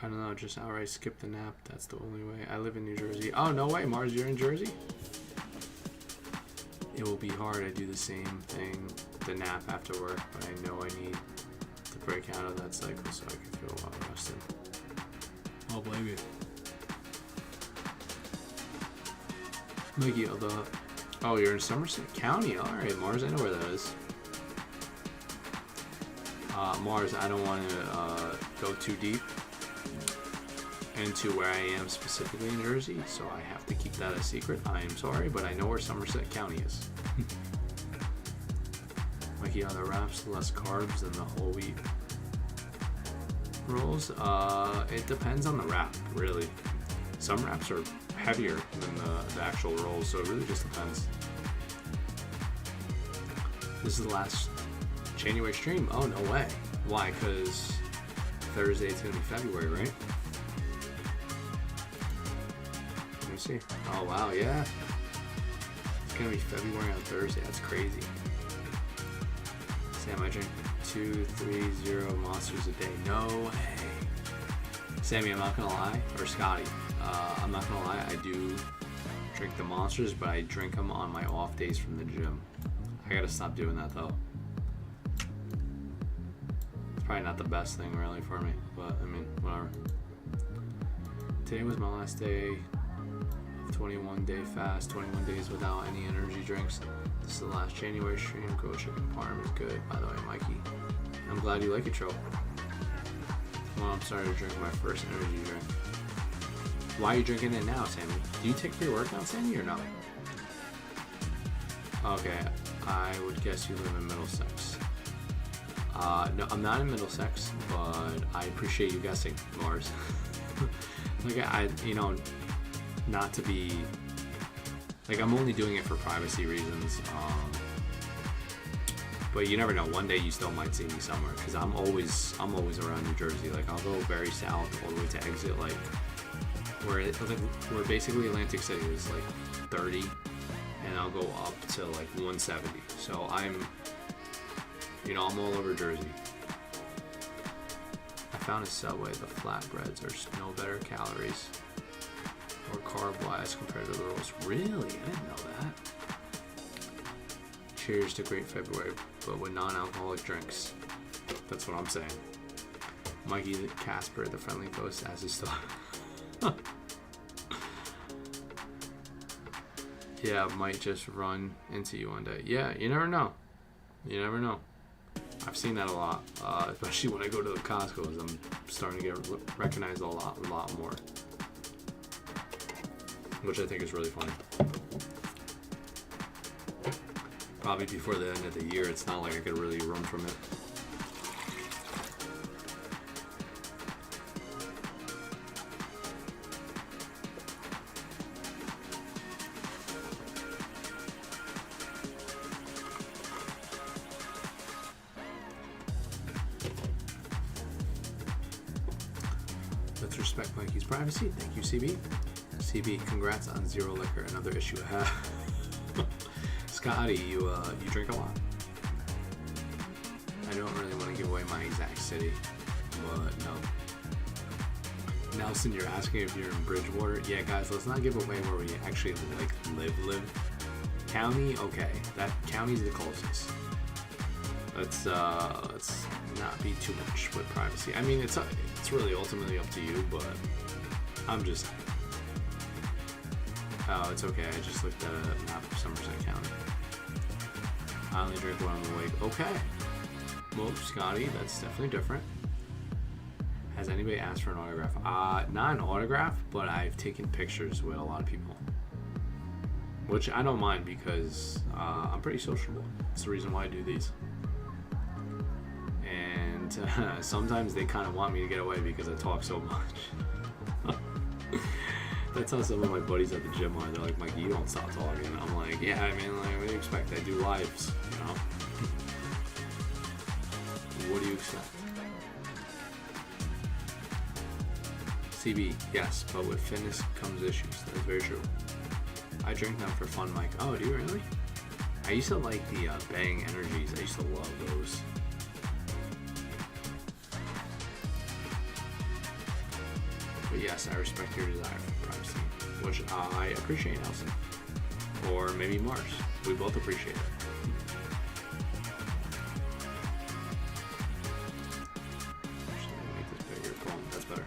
I don't know, just outright skip the nap. That's the only way. I live in New Jersey. Oh, no way, Mars, you're in Jersey? It will be hard. I do the same thing, the nap after work, but I know I need to break out of that cycle so I can feel well rested. I'll blame you. Mikey, oh, you're in Somerset County. All right, Mars, I know where that is. Mars, I don't want to go too deep into where I am specifically in Jersey, so I have to keep that a secret. I am sorry, but I know where Somerset County is. Mikey, are the wraps less carbs than the whole wheat rolls? It depends on the wrap, really. Some wraps are heavier than the actual rolls, so it really just depends. This is the last January stream. Oh, no way. Why? Because Thursday it's going to be February, right? Let me see. Oh, wow, yeah. It's going to be February on Thursday. That's crazy. Sam, I drink 230 monsters a day. No way. Sammy, I'm not going to lie. Or Scotty. I'm not going to lie. I do drink the monsters, but I drink them on my off days from the gym. I got to stop doing that, though. Probably not the best thing really for me, but I mean, whatever. Today was my last day of 21-day fast, 21 days without any energy drinks. This is the last January stream. Grilled chicken parm is good, by the way, Mikey. I'm glad you like it, Tro. Well, I'm starting to drink my first energy drink. Why are you drinking it now, Sammy? Do you take pre-workout, Sammy, or no? Okay, I would guess you live in Middlesex. No, I'm not in Middlesex, but I appreciate you guessing, Mars. Like, you know, not to be, like, I'm only doing it for privacy reasons, but you never know, one day you still might see me somewhere, because I'm always around New Jersey. Like, I'll go very south all the way to exit, like, where basically Atlantic City is, like, 30, and I'll go up to, like, 170, so I'm all over Jersey. I found a Subway. The flatbreads are no better calories or carb-wise compared to the rolls. Really? I didn't know that. Cheers to great February, but with non-alcoholic drinks. That's what I'm saying. Mikey Casper, the friendly ghost, as his still. Yeah, might just run into you one day. Yeah, you never know. You never know. I've seen that a lot, especially when I go to the Costco's. I'm starting to get recognized a lot more, which I think is really funny. Probably before the end of the year, it's not like I could really run from it. Let's respect Mikey's privacy. Thank you, CB. CB, congrats on Zero Liquor, another issue I have. Scotty, you drink a lot. I don't really want to give away my exact city, but no. Nelson, you're asking if you're in Bridgewater. Yeah, guys, let's not give away where we actually live. County, okay, that county's the closest. Let's not be too much with privacy. I mean, it's really ultimately up to you, but I'm just saying. Oh, it's okay. I just looked at a map of Somerset County. I only drink when I'm awake. Okay. Well, Scotty, that's definitely different. Has anybody asked for an autograph? Not an autograph, but I've taken pictures with a lot of people. which I don't mind because I'm pretty sociable. It's the reason why I do these. And sometimes they kind of want me to get away because I talk so much. That's how some of my buddies at the gym are. They're like, Mikey, you don't stop talking. I'm like, yeah, I mean, like, what do you expect? I do lives, you know? What do you expect? CB, yes, but with fitness comes issues. That's very true. I drink them for fun, Mike. Oh, do you really? I used to like the Bang Energies. I used to love those. But yes, I respect your desire for privacy, which I appreciate, Nelson. Or maybe Mars. We both appreciate it. Actually, let me make this bigger. Boom, that's better.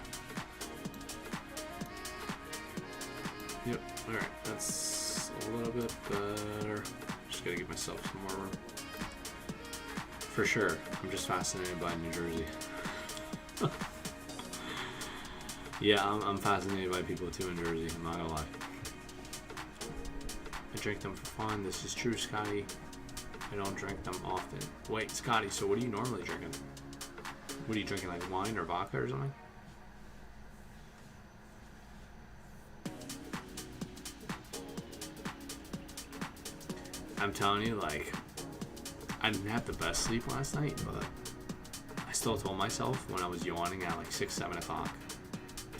Yep, alright, that's a little bit better. Just gotta give myself some more room. For sure, I'm just fascinated by New Jersey. Yeah, I'm fascinated by people too in Jersey, I'm not gonna lie. I drink them for fun. This is true, Scotty. I don't drink them often. Wait, Scotty, so what are you normally drinking? What are you drinking, like wine or vodka or something? I'm telling you, like, I didn't have the best sleep last night, but I still told myself when I was yawning at like 6, 7 o'clock,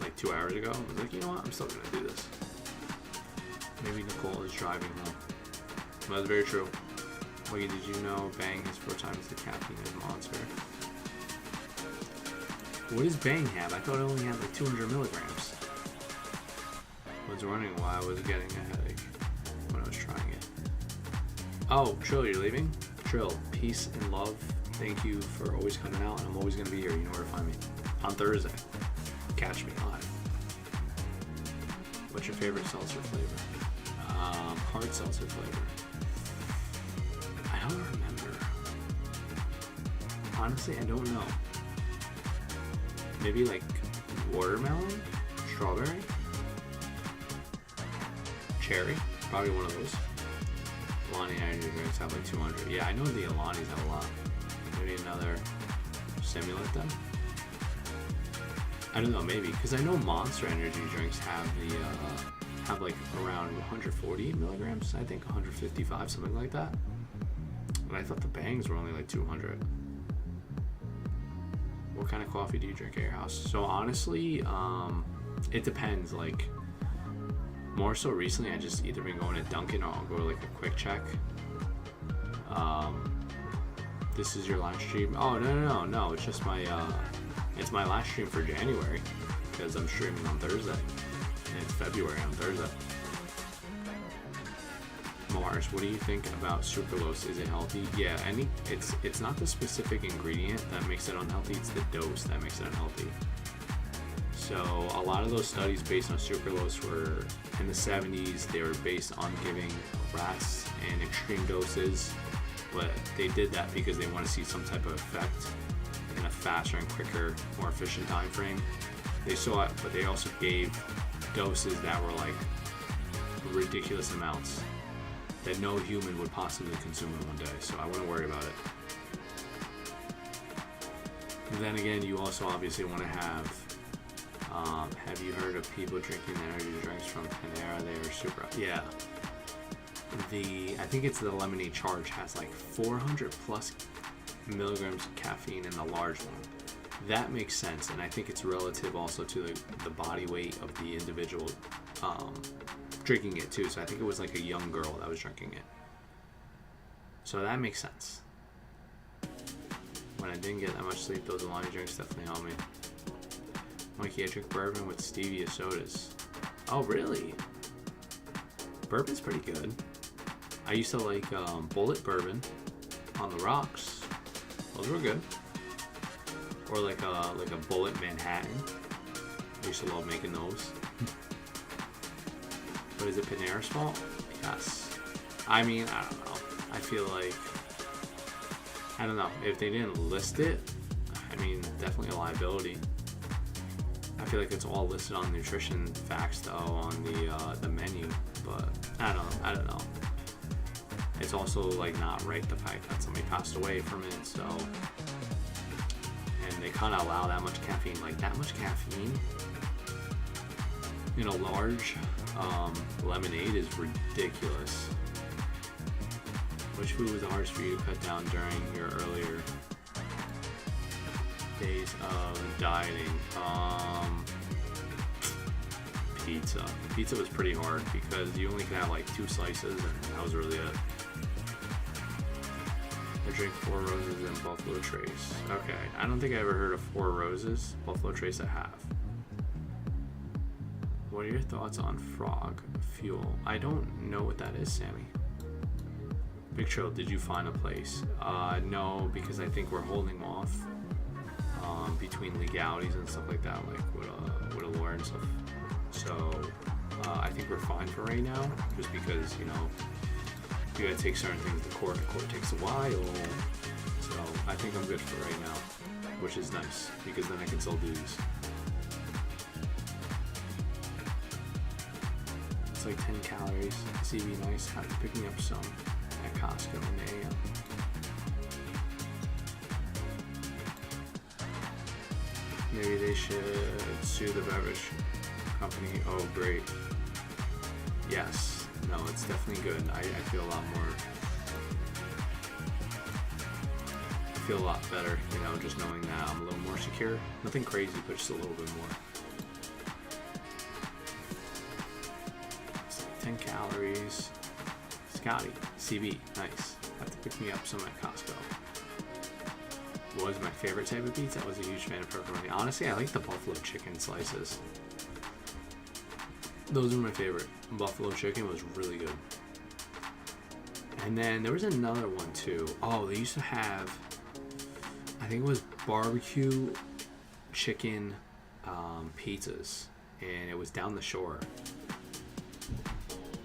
like 2 hours ago, I was like, you know what, I'm still gonna do this. Maybe Nicole is driving home. That's very true. Wait, did you know Bang has 4 times the caffeine as Monster? What does Bang have? I thought it only had like 200 milligrams. I was wondering why I was getting a headache when I was trying it. Oh, Trill, you're leaving? Trill, peace and love. Thank you for always coming out, and I'm always gonna be here. You know where to find me. On Thursday. Catch me live. What's your favorite seltzer flavor? Hard seltzer flavor. I don't remember. Honestly, I don't know. Maybe like watermelon? Strawberry? Cherry? Probably one of those. Alani energy drinks have like 200. Yeah, I know the Alanis have a lot. Maybe another stimulant then? I don't know, maybe. Because I know Monster energy drinks have the have like around 140 milligrams. I think 155, something like that. But I thought the Bangs were only like 200. What kind of coffee do you drink at your house? So honestly, it depends. Like, more so recently, I just either been going to Dunkin' or I'll go to like a quick check. This is your last stream? Oh, no. It's just my, it's my last stream for January because I'm streaming on Thursday. And it's February on Thursday. Mars, what do you think about sucralose? Is it healthy? Yeah, it's not the specific ingredient that makes it unhealthy, it's the dose that makes it unhealthy. So a lot of those studies based on sucralose were in the 70s. They were based on giving rats in extreme doses, but they did that because they want to see some type of effect in a faster and quicker, more efficient time frame. They saw it, but they also gave doses that were like ridiculous amounts that no human would possibly consume in one day, so I wouldn't worry about it. And then again, you also obviously want to have you heard of people drinking energy drinks from Panera? They are super, yeah. I think it's the lemonade charge has like 400 plus milligrams of caffeine in the large one. That makes sense, and I think it's relative also to the body weight of the individual drinking it too. So I think it was like a young girl that was drinking it. So that makes sense. When I didn't get that much sleep, those Alani drinks definitely helped me. Mikey, I drink bourbon with stevia sodas. Oh, really? Bourbon's pretty good. I used to like Bullet bourbon on the rocks. Those were good. Or like a Bullet Manhattan. I used to love making those. But is it Panera's fault? Yes. I mean, I don't know. I feel like, I don't know. If they didn't list it, I mean, definitely a liability. I feel like it's all listed on nutrition facts though on the menu, but I don't know. It's also like not right the fact that somebody passed away from it, so, and they kind of allow that much caffeine, like that much caffeine in a large lemonade is ridiculous. Which food was the hardest for you to cut down during your earlier days of dieting? Pizza. Pizza was pretty hard because you only could have like 2 slices, and that was really it. I drink 4 Roses and Buffalo Trace. Okay, I don't think I ever heard of 4 Roses. Buffalo Trace I have. What are your thoughts on frog fuel? I don't know what that is, Sammy. Big Trail, did you find a place? No, because I think we're holding off between legalities and stuff like that, like with a lawyer and stuff. So I think we're fine for right now, just because, you know, you gotta take certain things to court. The court takes a while, so I think I'm good for right now, which is nice because then I can still do these. It's like 10 calories. CV nice. Have to pick me up some at Costco in the AM. Maybe they should sue the beverage company. Oh, great. Yes. No, it's definitely good. I feel a lot more. I feel a lot better, you know, just knowing that I'm a little more secure. Nothing crazy, but just a little bit more. It's like 10 calories. Scotty, CB, nice. Have to pick me up some at Costco. What was my favorite type of pizza? I was a huge fan of pepperoni. Honestly, I like the buffalo chicken slices. Those were my favorite. Buffalo chicken was really good. And then there was another one too. Oh, they used to have, I think it was barbecue chicken pizzas, and it was down the shore.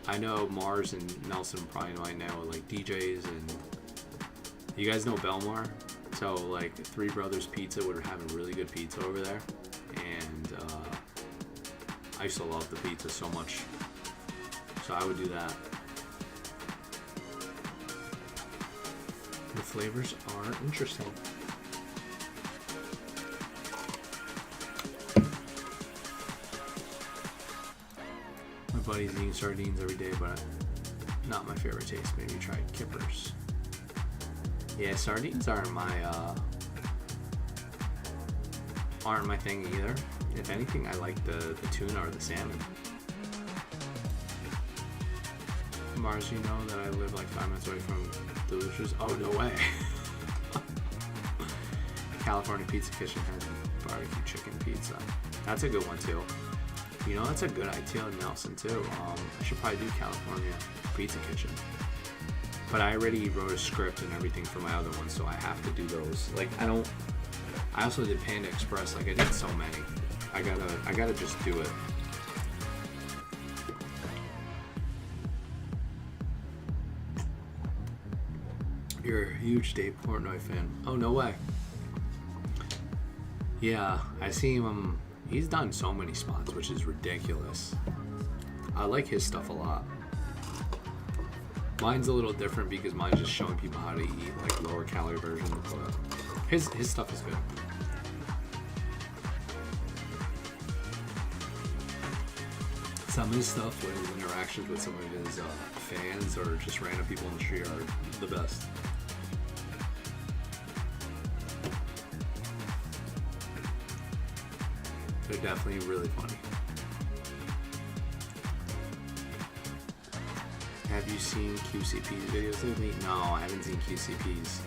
I know Mars and Nelson probably might know, like DJs, and you guys know Belmar. So like Three Brothers Pizza would have a really good pizza over there, and I used to love the pizza so much. So I would do that. The flavors are interesting. My buddy's eating sardines every day, but not my favorite taste. Maybe try kippers. Yeah, sardines aren't my thing either. If anything, I like the tuna or the salmon. Mars, you know that I live like 5 minutes away from Delicious. Oh, no way. California Pizza Kitchen has barbecue chicken pizza. That's a good one too. You know, that's a good idea in Nelson too. I should probably do California Pizza Kitchen. But I already wrote a script and everything for my other one, so I have to do those. Like, I also did Panda Express. Like, I did so many. I gotta just do it. You're a huge Dave Portnoy fan. Oh, no way. Yeah, I see him. He's done so many spots, which is ridiculous. I like his stuff a lot. Mine's a little different because mine's just showing people how to eat, like lower calorie version, but his stuff is good. Some of his stuff, with his interactions with some of his fans or just random people in the street, are the best. They're definitely really funny. Have you seen QCP's videos lately? No, I haven't seen QCP's.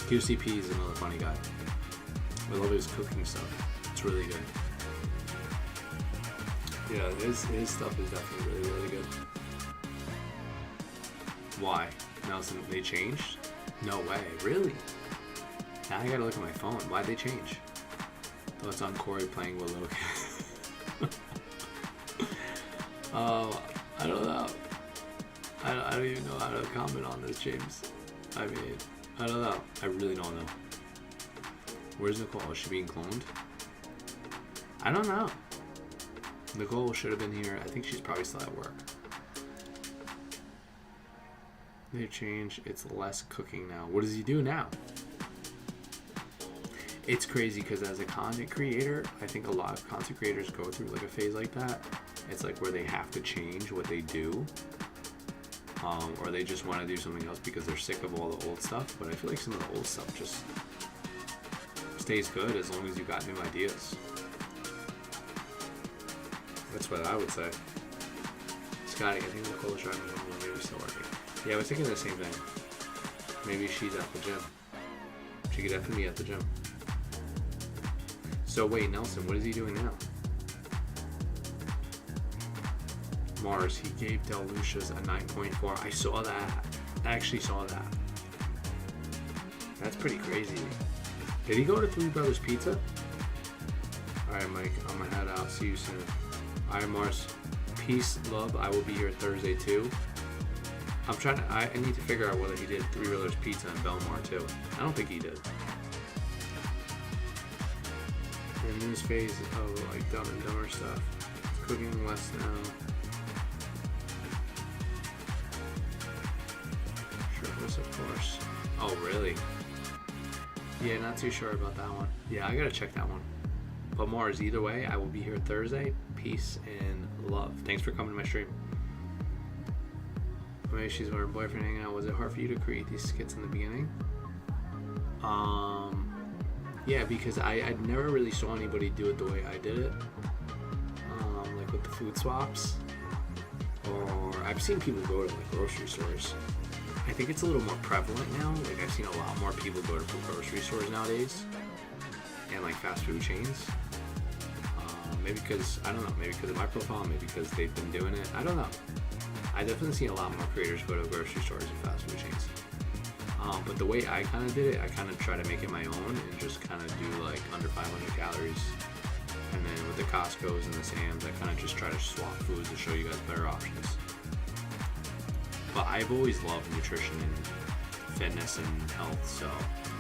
QCP is another funny guy. I love his cooking stuff. It's really good. Yeah, his stuff is definitely really, really good. Why? Nelson, they changed? No way. Really? Now I gotta look at my phone. Why'd they change? Thoughts on Corey playing with Logan? I don't know. I don't even know how to comment on this, James. I mean, I don't know. I really don't know. Where's Nicole? Is she being cloned? I don't know. Nicole should have been here. I think she's probably still at work. They changed. It's less cooking now. What does he do now? It's crazy because as a content creator, I think a lot of content creators go through like a phase like that. It's like where they have to change what they do. Or they just want to do something else because they're sick of all the old stuff. But I feel like some of the old stuff just stays good as long as you got new ideas. That's what I would say. Scotty, I think Nicole's driving home. Maybe still working. Yeah, I was thinking the same thing. Maybe she's at the gym. She could definitely be at the gym. So wait, Nelson, what is he doing now? Mars, he gave Delucia's a 9.4. I saw that. I actually saw that. That's pretty crazy. Did he go to Three Brothers Pizza? Alright, Mike, I'm gonna head out. See you soon. Alright, Mars. Peace, love. I will be here Thursday too. I need to figure out whether he did Three Brothers Pizza in Belmar too. I don't think he did. In this phase of like Dumb and Dumber stuff. Cooking less now. Shirtless, of course. Oh, really? Yeah, not too sure about that one. Yeah, I gotta check that one. But Mars, either way, I will be here Thursday. Peace and love. Thanks for coming to my stream. Maybe she's with her boyfriend hanging out. Was it hard for you to create these skits in the beginning? Yeah, because I never really saw anybody do it the way I did it. Like with the food swaps. Or I've seen people go to like grocery stores. I think it's a little more prevalent now. Like I've seen a lot more people go to grocery stores nowadays. And like fast food chains. Maybe because, I don't know, maybe because of my profile, maybe because they've been doing it. I don't know. I definitely see a lot more creators go to grocery stores and fast food chains. But the way I kind of did it, I kind of try to make it my own and just kind of do like under 500 calories. And then with the Costco's and the Sam's, I kind of just try to swap foods to show you guys better options. But I've always loved nutrition and fitness and health, so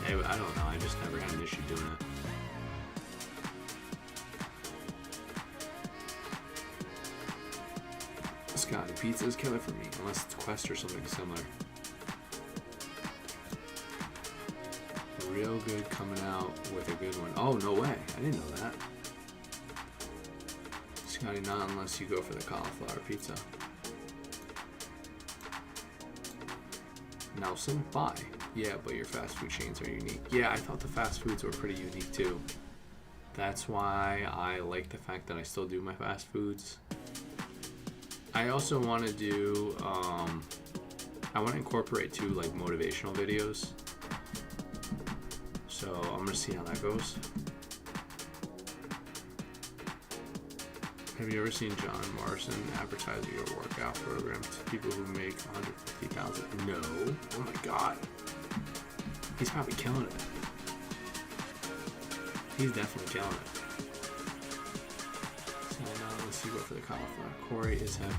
I don't know, I just never had an issue doing it. Scotty, pizza is killer for me, unless it's Quest or something similar. Real good coming out with a good one. Oh, no way. I didn't know that. Scotty, not unless you go for the cauliflower pizza. Nelson, bye. Yeah, but your fast food chains are unique. Yeah, I thought the fast foods were pretty unique too. That's why I like the fact that I still do my fast foods. I also want to do, I want to incorporate too like motivational videos. So I'm going to see how that goes. Have you ever seen John Morrison advertise your workout program to people who make $150,000? No. Oh my god. He's probably killing it. He's definitely killing it. So now let's see what for the cauliflower. Corey is him.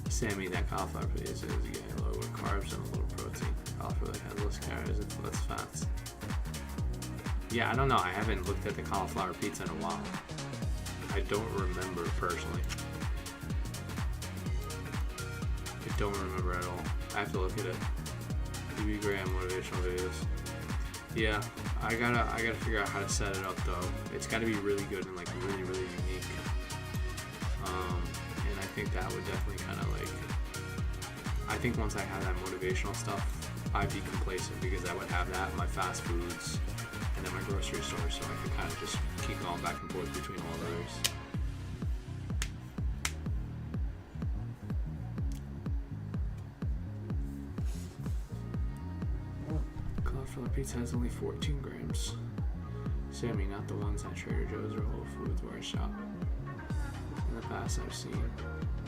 Sammy, that cauliflower is getting low with carbs and a little protein. Cauliflower has less calories and less fats. Yeah, I don't know. I haven't looked at the cauliflower pizza in a while. I don't remember personally. I don't remember at all. I have to look at it. UB Graham motivational videos. Yeah, I gotta figure out how to set it up though. It's gotta be really good and like really, really unique. And I think that would definitely kind of like, I think once I have that motivational stuff, I'd be complacent because I would have that, my fast foods, and then my grocery store, so I could kind of just keep going back and forth between all those. Cauliflower pizza has only 14 grams. Sammy, not the ones at Trader Joe's or Whole Foods where I shop. In the past, I've seen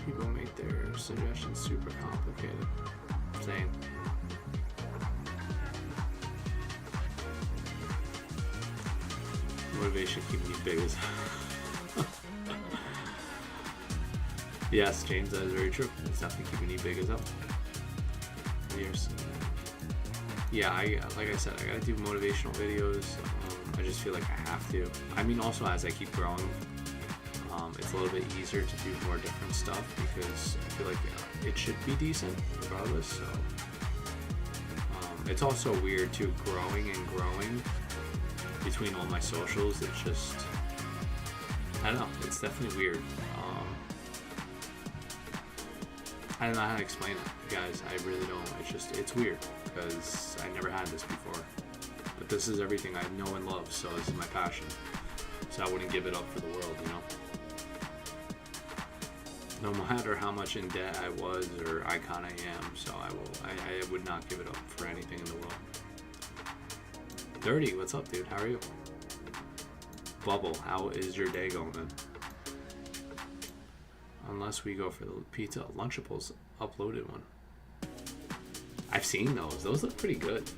people make their suggestions super complicated. Same. Motivation keeping you big as yes, James, that is very true. It's definitely keeping you big as hell. Have you ever seen that? yeah, like I said, I gotta do motivational videos. I just feel like I have to. I mean, also as I keep growing, it's a little bit easier to do more different stuff because I feel like it should be decent regardless. So it's also weird too, growing and growing between all my socials. It's just, I don't know, it's definitely weird. I don't know how to explain it, guys. I really don't. It's weird because I never had this before. But this is everything I know and love, so this is my passion. So I wouldn't give it up for the world, you know? No matter how much in debt I was or I kind of am, so I would not give it up for anything in the world. Dirty, what's up, dude? How are you? Bubble, how is your day going, man? Unless we go for the pizza. Lunchables uploaded one. I've seen those. Those look pretty good.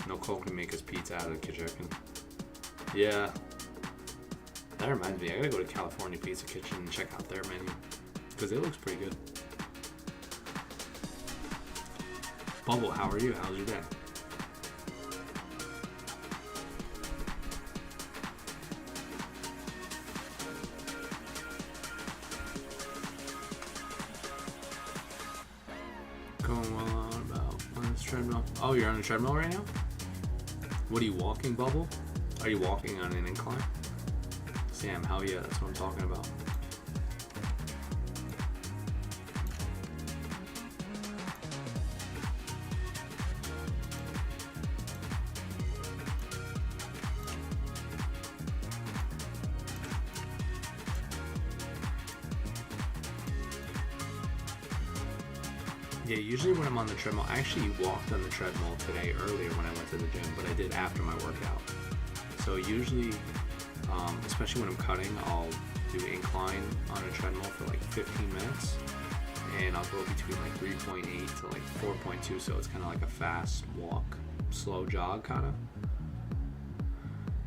No Coke can make us pizza out of the chicken. Yeah. That reminds me, I gotta go to California Pizza Kitchen and check out their menu. Because it looks pretty good. Bubble, how are you? How's your day? Going well on about on this treadmill. Oh, you're on a treadmill right now? What are you walking, Bubble? Are you walking on an incline? Sam, hell yeah, that's what I'm talking about. Yeah, usually when I'm on the treadmill, I actually walked on the treadmill today earlier when I went to the gym, but I did after my workout. So usually, especially when I'm cutting, I'll do incline on a treadmill for like 15 minutes, and I'll go between like 3.8 to like 4.2, so it's kind of like a fast walk, slow jog kind of.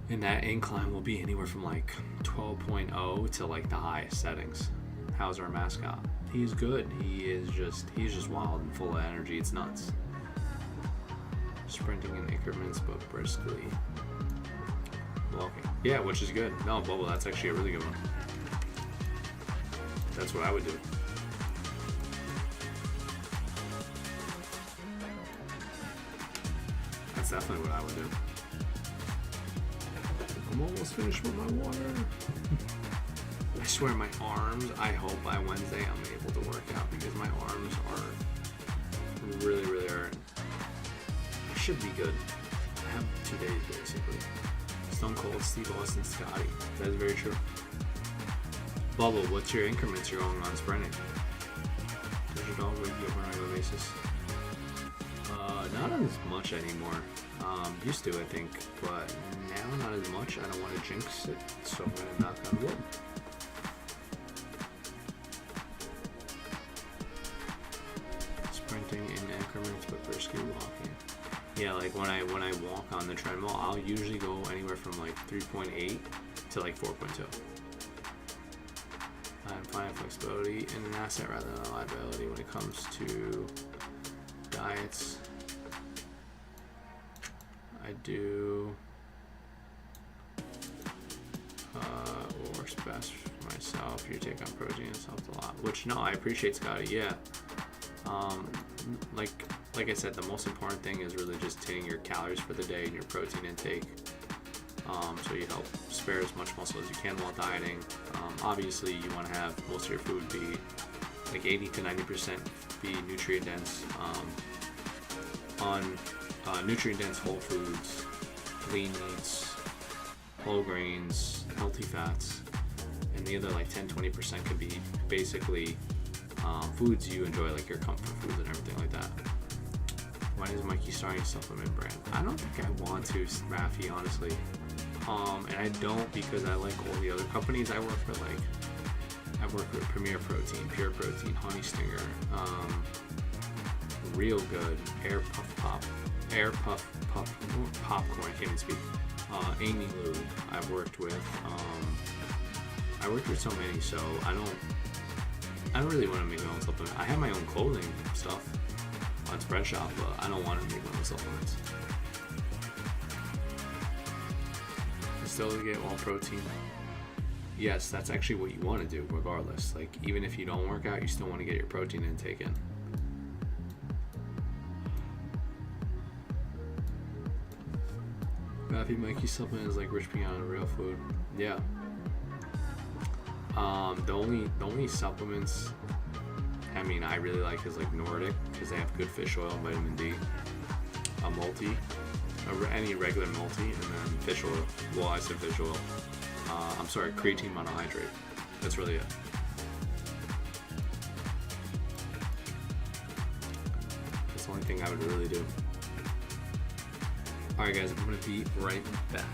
And that incline will be anywhere from like 12.0 to like the highest settings. How's our mascot? He's good. He's just wild and full of energy. It's nuts. Sprinting in increments, but briskly walking. Yeah, which is good. No, Bubble, that's actually a really good one. That's what I would do. That's definitely what I would do. I'm almost finished with my water. I swear my arms, I hope by Wednesday I'm able to work out because my arms are really, really hurting. I should be good. I have 2 days basically. Stone Cold, Steve Austin, Scotty. That is very true. Bubble, what's your increments you're going on sprinting? Does your dog wake you up on a regular basis? Not as much anymore. Used to, I think, but now not as much. I don't want to jinx it, so I'm going to knock on wood. Sprinting in increments, but briskly walking. Yeah, like when I walk on the treadmill, I'll usually go anywhere from like 3.8 to like 4.2. I'm finding flexibility in an asset rather than a liability when it comes to diets. I do what works best for myself. Your take on protein has helped a lot. Which, no, I appreciate, Scotty. Yeah. Like I said, the most important thing is really just hitting your calories for the day and your protein intake. So you help spare as much muscle as you can while dieting. Obviously, you want to have most of your food be like 80 to 90% be nutrient dense. On nutrient dense whole foods, lean meats, whole grains, healthy fats, and the other like 10-20% could be basically foods you enjoy, like your comfort foods and everything like that. When is Mikey starting a supplement brand? I don't think I want to, Rafi, honestly. And I don't because I like all the other companies I work with. Like, I've worked with Premier Protein, Pure Protein, Honey Stinger, Real Good, Air Puff Popcorn, I can't even speak. Amy Lou, I've worked with. I worked with so many, so I don't really want to make my own supplement. I have my own clothing stuff supplements Fred Shop, but I don't want to make my own supplements. Still get all protein. Yes, that's actually what you want to do regardless. Like, even if you don't work out, you still want to get your protein intake in. Matthew Mikey supplement is like rich beyond real food. Yeah. The only supplements I mean I really like is like Nordic, because they have good fish oil and vitamin D. A multi, any regular multi, and then fish oil. Well, I said fish oil. I'm sorry, creatine monohydrate. That's really it. That's the only thing I would really do. Alright guys, I'm going to be right back.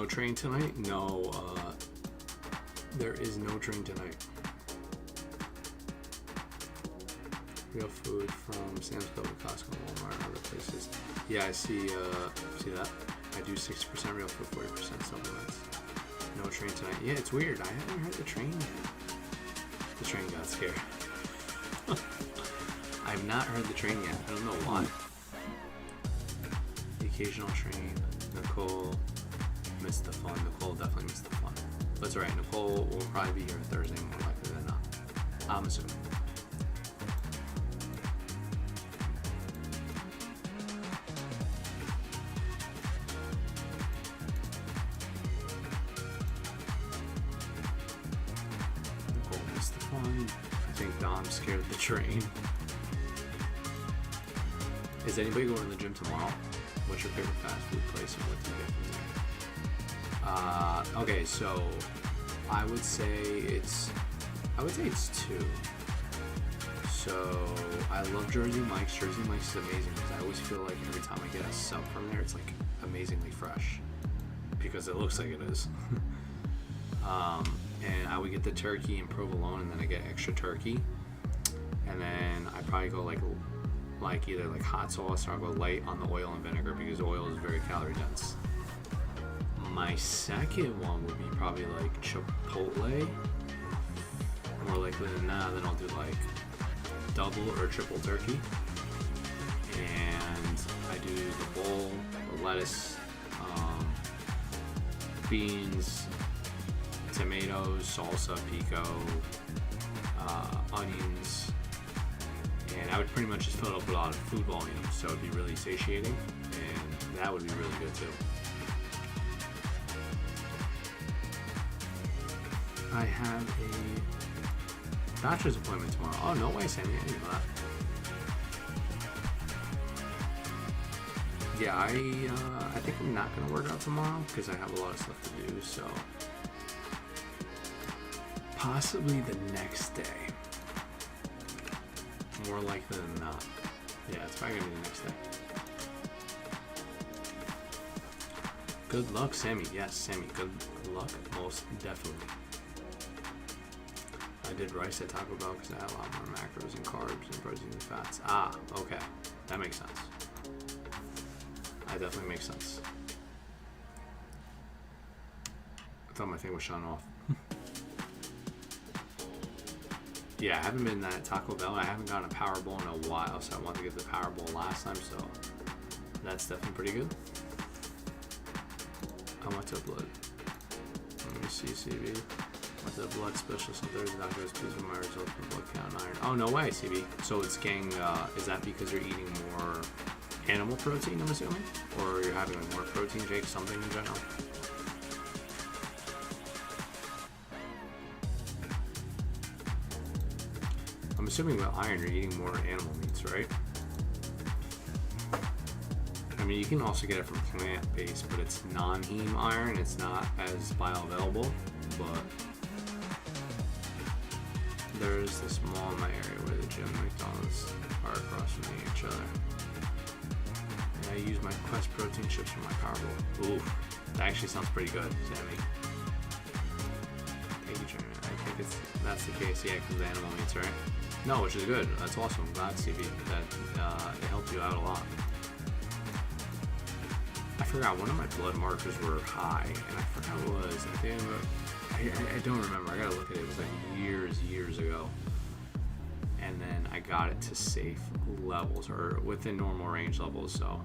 no train tonight? No, there is no train tonight. Real food from Sam's Club, Costco, Walmart, and other places. Yeah, I see that. I do 60% real food, 40% supplements. No train tonight. Yeah, it's weird. I haven't heard the train yet. The train got scared. I've not heard the train yet. I don't know why. The occasional train. Nicole missed the fun. Nicole definitely missed the fun. That's alright. Nicole will probably be here Thursday more likely than not. I'm assuming. Nicole missed the fun. I think Dom's scared of the train. Is anybody going to the gym tomorrow? What's your favorite fast food place and what do you get from there? Okay, so I would say it's two. So I love Jersey Mike's. Jersey Mike's is amazing because I always feel like every time I get a sub from there, it's like amazingly fresh because it looks like it is. And I would get the turkey and provolone, and then I get extra turkey, and then I probably go like either like hot sauce, or I'll go light on the oil and vinegar because oil is very calorie dense. My second one would be probably like Chipotle. More likely than not, then I'll do like double or triple turkey. And I do the bowl, the lettuce, beans, tomatoes, salsa, pico, onions. And I would pretty much just fill it up with a lot of food volume, so it would be really satiating, and that would be really good too. I have a doctor's appointment tomorrow. Oh, no way, Sammy, I didn't know that. Yeah, I think I'm not going to work out tomorrow because I have a lot of stuff to do, so possibly the next day. More likely than not. Yeah, it's probably gonna be the next day. Good luck, Sammy. Yes, Sammy, good luck, most definitely. I did rice at Taco Bell because I had a lot more macros and carbs and protein and fats. Ah, okay. That makes sense. That definitely makes sense. I thought my thing was shut off. Yeah, I haven't been at Taco Bell. I haven't gotten a Powerball in a while, so I wanted to get the Powerball last time, so that's definitely pretty good. I went to blood. Let me see, CB. Went to the blood specialist on Thursday. Doctor was pleased with my results from blood count and iron. Oh, no way, CB. So it's getting, is that because you're eating more animal protein, I'm assuming? Or you're having like more protein shakes, something in general? I'm assuming with iron you're eating more animal meats, right? I mean, you can also get it from plant-based, but it's non-heme iron. It's not as bioavailable, but there's this mall in my area where the gym and McDonald's are across from each other. And I use my Quest protein chips for my Powerball. Ooh, that actually sounds pretty good, Sammy. Thank you, Jeremy. I think that's the case, yeah, because the animal meats, right? No, which is good. That's awesome. I'm glad, CB, that it helped you out a lot. I forgot, one of my blood markers were high, and I forgot what it was. I don't remember. I gotta look at it. It was like years ago. And then I got it to safe levels, or within normal range levels, so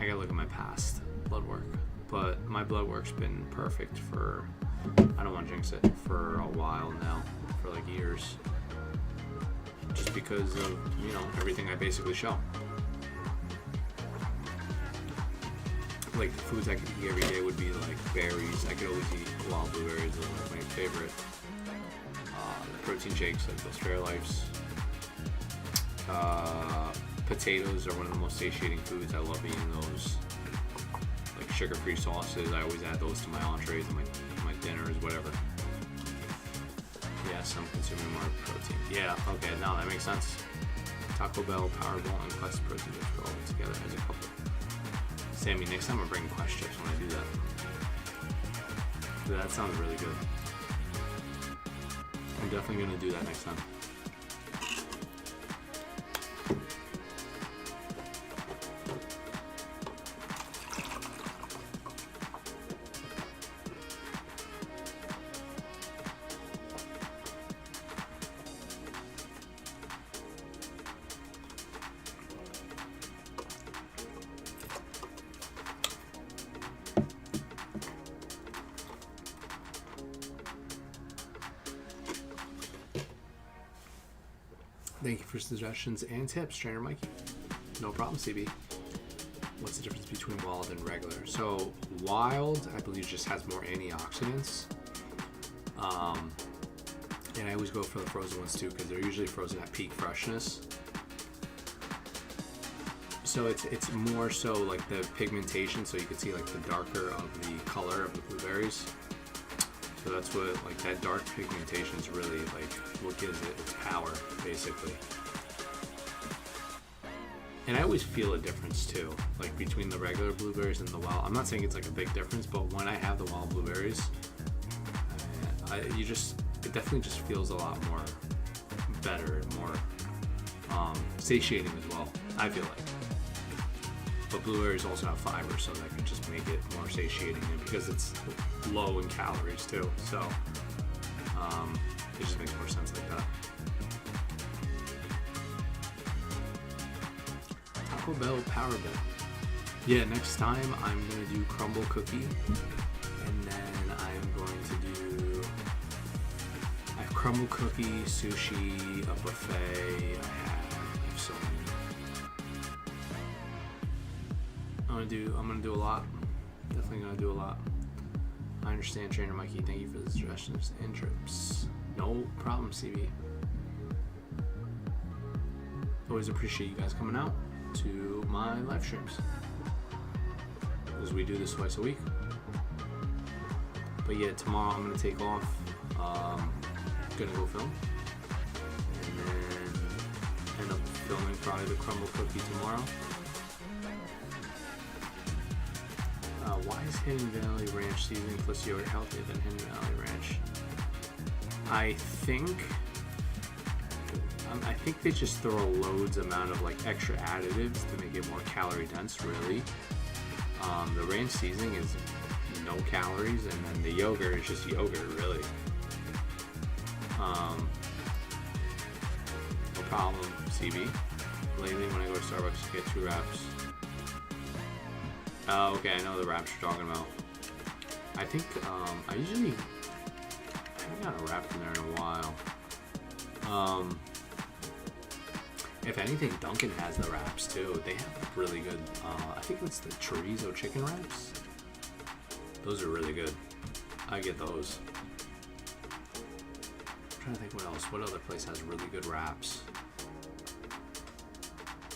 I gotta look at my past blood work. But my blood work's been perfect for, I don't want to jinx it, for a while now, for like years. Just because of, you know, everything I basically show. Like the foods I could eat every day would be like berries. I could always eat wild blueberries, those are my favorite. Protein shakes like those Fairlifes. Potatoes are one of the most satiating foods. I love eating those. Like sugar-free sauces, I always add those to my entrees and my dinners, whatever. Yes, I'm consuming more protein. Yeah, okay, now that makes sense. Taco Bell, Powerball, and Quest protein chips go all together as a couple. Sammy, next time I'm bringing Quest chips when I do that. That sounds really good. I'm definitely gonna do that next time. Thank you for suggestions and tips, Trainer Mikey. No problem, CB. What's the difference between wild and regular? So wild, I believe, just has more antioxidants. And I always go for the frozen ones too because they're usually frozen at peak freshness. So it's more so like the pigmentation, so you can see like the darker of the color of the blueberries. So that's what, like, that dark pigmentation is really like what gives it its power, basically. And I always feel a difference too, like between the regular blueberries and the wild. I'm not saying it's like a big difference, but when I have the wild blueberries, it definitely just feels a lot more better and more satiating as well, I feel like. But blueberries also have fiber, so that can just make it more satiating, and because it's low in calories too, so it just makes more sense like that. Taco Bell Power Bell. Yeah, next time I'm gonna do crumble cookie, and then I'm going to do crumble cookie, sushi, a buffet. I have so many. I'm gonna do a lot. Definitely gonna do a lot. I understand, Trainer Mikey. Thank you for the suggestions and trips. No problem, CB. Always appreciate you guys coming out to my live streams, because we do this twice a week. But yeah, tomorrow I'm gonna take off. Gonna go film, and then end up filming probably the crumble cookie tomorrow. Why is Hidden Valley Ranch seasoning plus yogurt healthier than Hidden Valley Ranch? I think they just throw loads amount of like extra additives to make it more calorie dense, really. The ranch seasoning is no calories, and then the yogurt is just yogurt, really. No problem, CB. Lately when I go to Starbucks, I get 2 wraps. Oh, okay, I know the wraps you're talking about. I think, I haven't got a wrap from there in a while. If anything, Dunkin' has the wraps too. They have really good, I think it's the chorizo chicken wraps. Those are really good. I get those. I'm trying to think what else. What other place has really good wraps?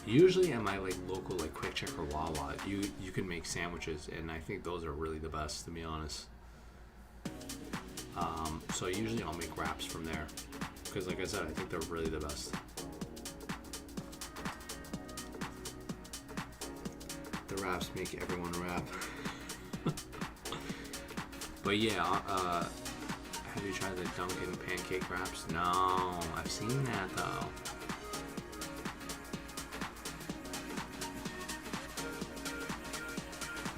Usually at my like local like Quick Check or Wawa, you can make sandwiches, and I think those are really the best, to be honest. So usually I'll make wraps from there, because like I said, I think they're really the best. The wraps make everyone rap. But yeah, have you tried the Dunkin' pancake wraps? No, I've seen that though.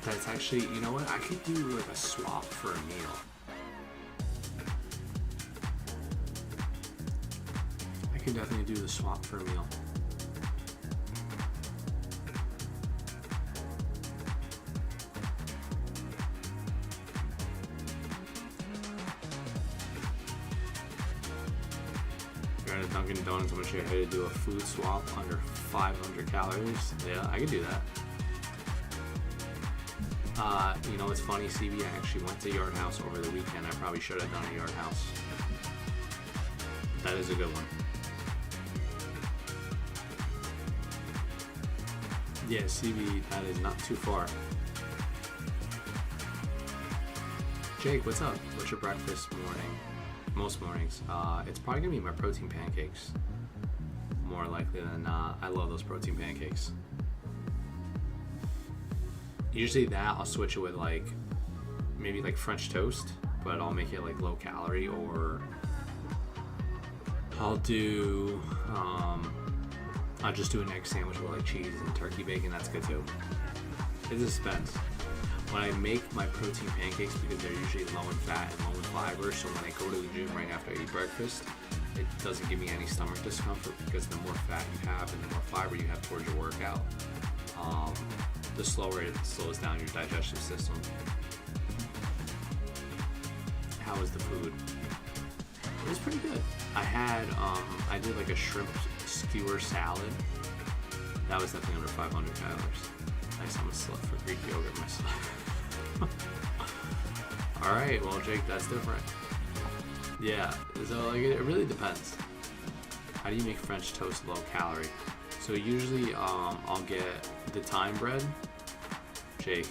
That's actually, you know what? I could do like a swap for a meal. I could definitely do the swap for a meal. You're at a Dunkin' Donuts, I'm gonna show you how to do a food swap under 500 calories. Yeah, I could do that. You know, it's funny, CB, I actually went to Yard House over the weekend. I probably should have done a Yard House. That is a good one. Yeah, CB, that is not too far. Jake, what's up? What's your breakfast morning? Most mornings. It's probably gonna be my protein pancakes. More likely than not. I love those protein pancakes. Usually that I'll switch it with like maybe like French toast, but I'll make it like low calorie, or I'll just do an egg sandwich with like cheese and turkey bacon. That's good too. It just depends. When I make my protein pancakes, because they're usually low in fat and low in fiber, so when I go to the gym right after I eat breakfast, it doesn't give me any stomach discomfort, because the more fat you have and the more fiber you have towards your workout, the slower it slows down your digestive system. How was the food? It was pretty good. I did like a shrimp skewer salad. That was definitely under 500 calories. Nice, I'm a slut for Greek yogurt myself. Alright, well Jake, that's different. Yeah, so like it really depends. How do you make French toast low calorie? So usually I'll get the thyme bread. Jake.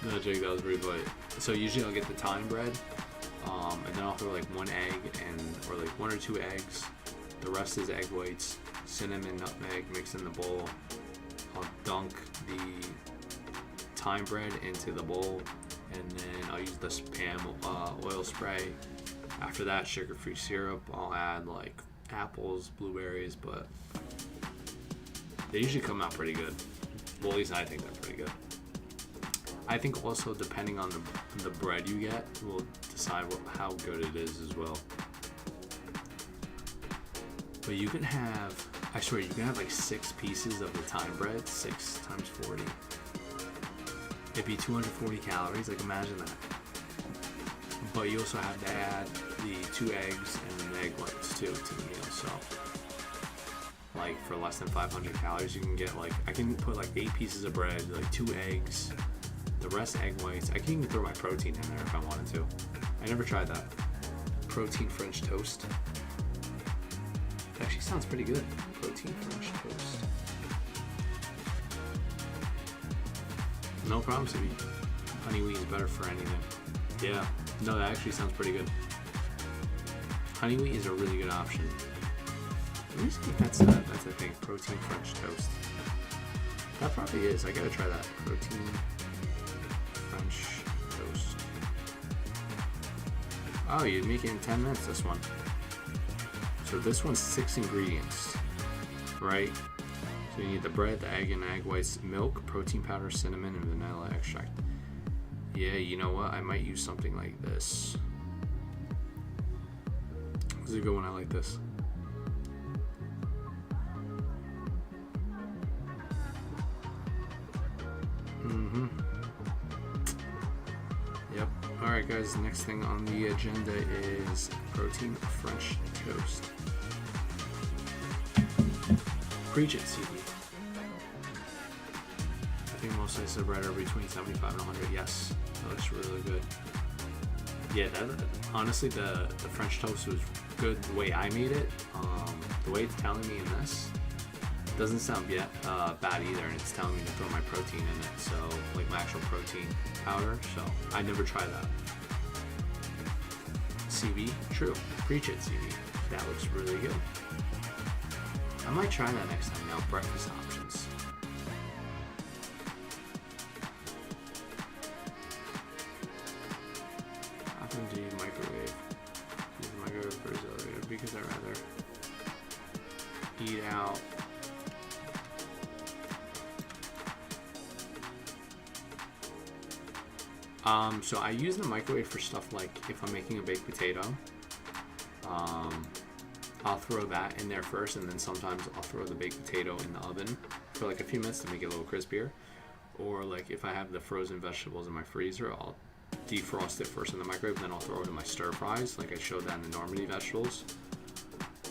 No, Jake, that was pretty funny. So usually I'll get the thyme bread, and then I'll throw like one egg or like 1 or 2 eggs. The rest is egg whites, cinnamon, nutmeg, mix in the bowl. I'll dunk the thyme bread into the bowl, and then I'll use the Spam oil spray. After that, sugar-free syrup. I'll add like apples, blueberries, but they usually come out pretty good. Well, at least I think they're pretty good. I think also depending on the bread you get will decide how good it is as well. But you can have, I swear, you can have like 6 pieces of the thyme bread, 6 times 40. It'd be 240 calories, like imagine that. But you also have to add the 2 eggs and the egg whites too to the meal. So like for less than 500 calories, you can get like, I can put like 8 pieces of bread, like 2 eggs, the rest egg whites. I can even throw my protein in there if I wanted to. I never tried that. Protein French toast. It actually sounds pretty good. Protein French toast. No problem, Sibi. Honey wheat is better for anything. Yeah, no, that actually sounds pretty good. Honey wheat is a really good option. Let me see if that's a thing. Protein French toast. That probably is. I gotta try that. Protein French toast. Oh, you make it in 10 minutes, this one. So this one's 6 ingredients, right? So you need the bread, the egg and egg whites, milk, protein powder, cinnamon, and vanilla extract. Yeah, you know what? I might use something like this. This is a good one. I like this. Yep. Alright guys, the next thing on the agenda is protein French toast. Preach it, CB. I think most slices of bread are between 75 and 100. Yes, that looks really good. Yeah, honestly, the French toast was good the way I made it. The way it's telling me in this doesn't sound bad either, and it's telling me to throw my protein in it, so like my actual protein powder. So I never tried that. CB, true. Preach it, CB. That looks really good. I might try that next time. Now, breakfast options. How often do you microwave? Use the microwave for auxiliary because I'd rather eat out. So I use the microwave for stuff like if I'm making a baked potato. I'll throw that in there first, and then sometimes I'll throw the baked potato in the oven for like a few minutes to make it a little crispier. Or like if I have the frozen vegetables in my freezer, I'll defrost it first in the microwave, then I'll throw it in my stir fries, like I showed that in the Normandy vegetables.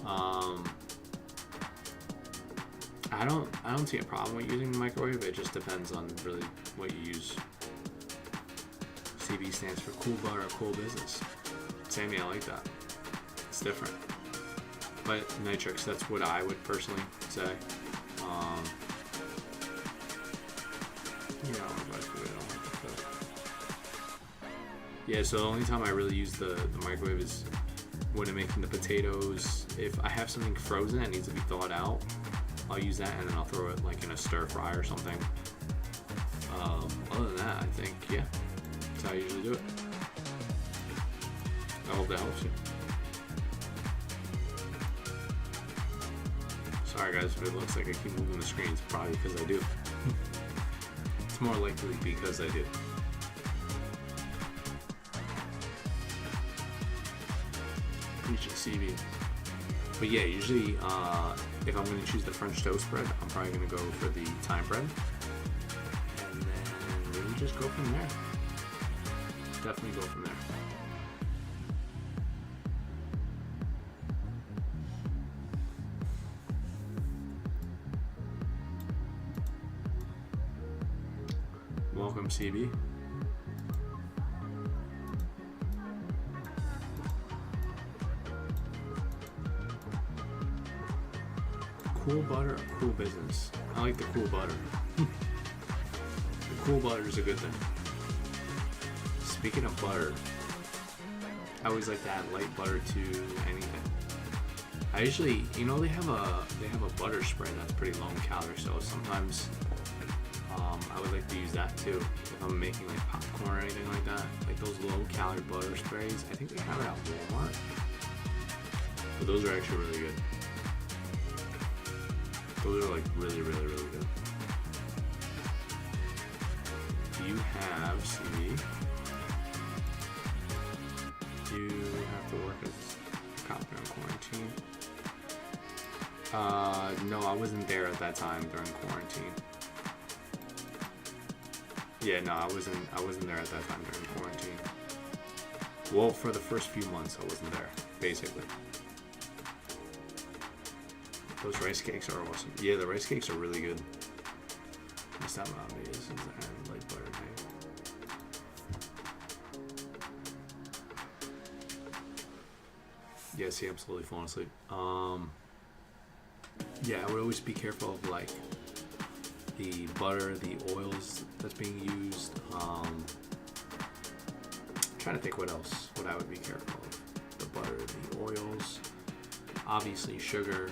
I don't see a problem with using the microwave. It just depends on really what you use. CB stands for cool butter, cool business. Sammy, I like that. It's different. But nitrix, that's what I would personally say. Yeah, so the only time I really use the microwave is when I'm making the potatoes. If I have something frozen that needs to be thawed out, I'll use that, and then I'll throw it like in a stir fry or something. Other than that, I think, yeah, that's how I usually do it. I hope that helps you. Sorry guys, if it looks like I keep moving the screen, it's probably because I do. It's more likely because I do. Preach it, CB. But yeah, usually if I'm going to choose the French toast bread, I'm probably going to go for the thyme bread. And then really just go from there. Definitely go from there. Welcome, CB. Cool butter, cool business. I like the cool butter. The cool butter is a good thing. Speaking of butter, I always like to add light butter to anything. I usually, you know, they have a butter spread that's pretty low in calories, so sometimes I would like to use that too if I'm making like popcorn or anything like that. Like those low calorie butter sprays, I think they have it at Walmart, but those are actually really good. Those are like really, really, really good. Do you have CV? Do you have to work as a cop during quarantine? No, I wasn't there at that time during quarantine. Yeah, no, I wasn't there at that time during quarantine. Well, for the first few months, I wasn't there, basically. Those rice cakes are awesome. Yeah, the rice cakes are really good. Missed out on these. Is that light butter? Yeah, see, I'm slowly falling asleep. Yeah, I would always be careful of like the butter, the oils that's being used. I'm trying to think what else. What I would be careful of: the butter, the oils, obviously sugar.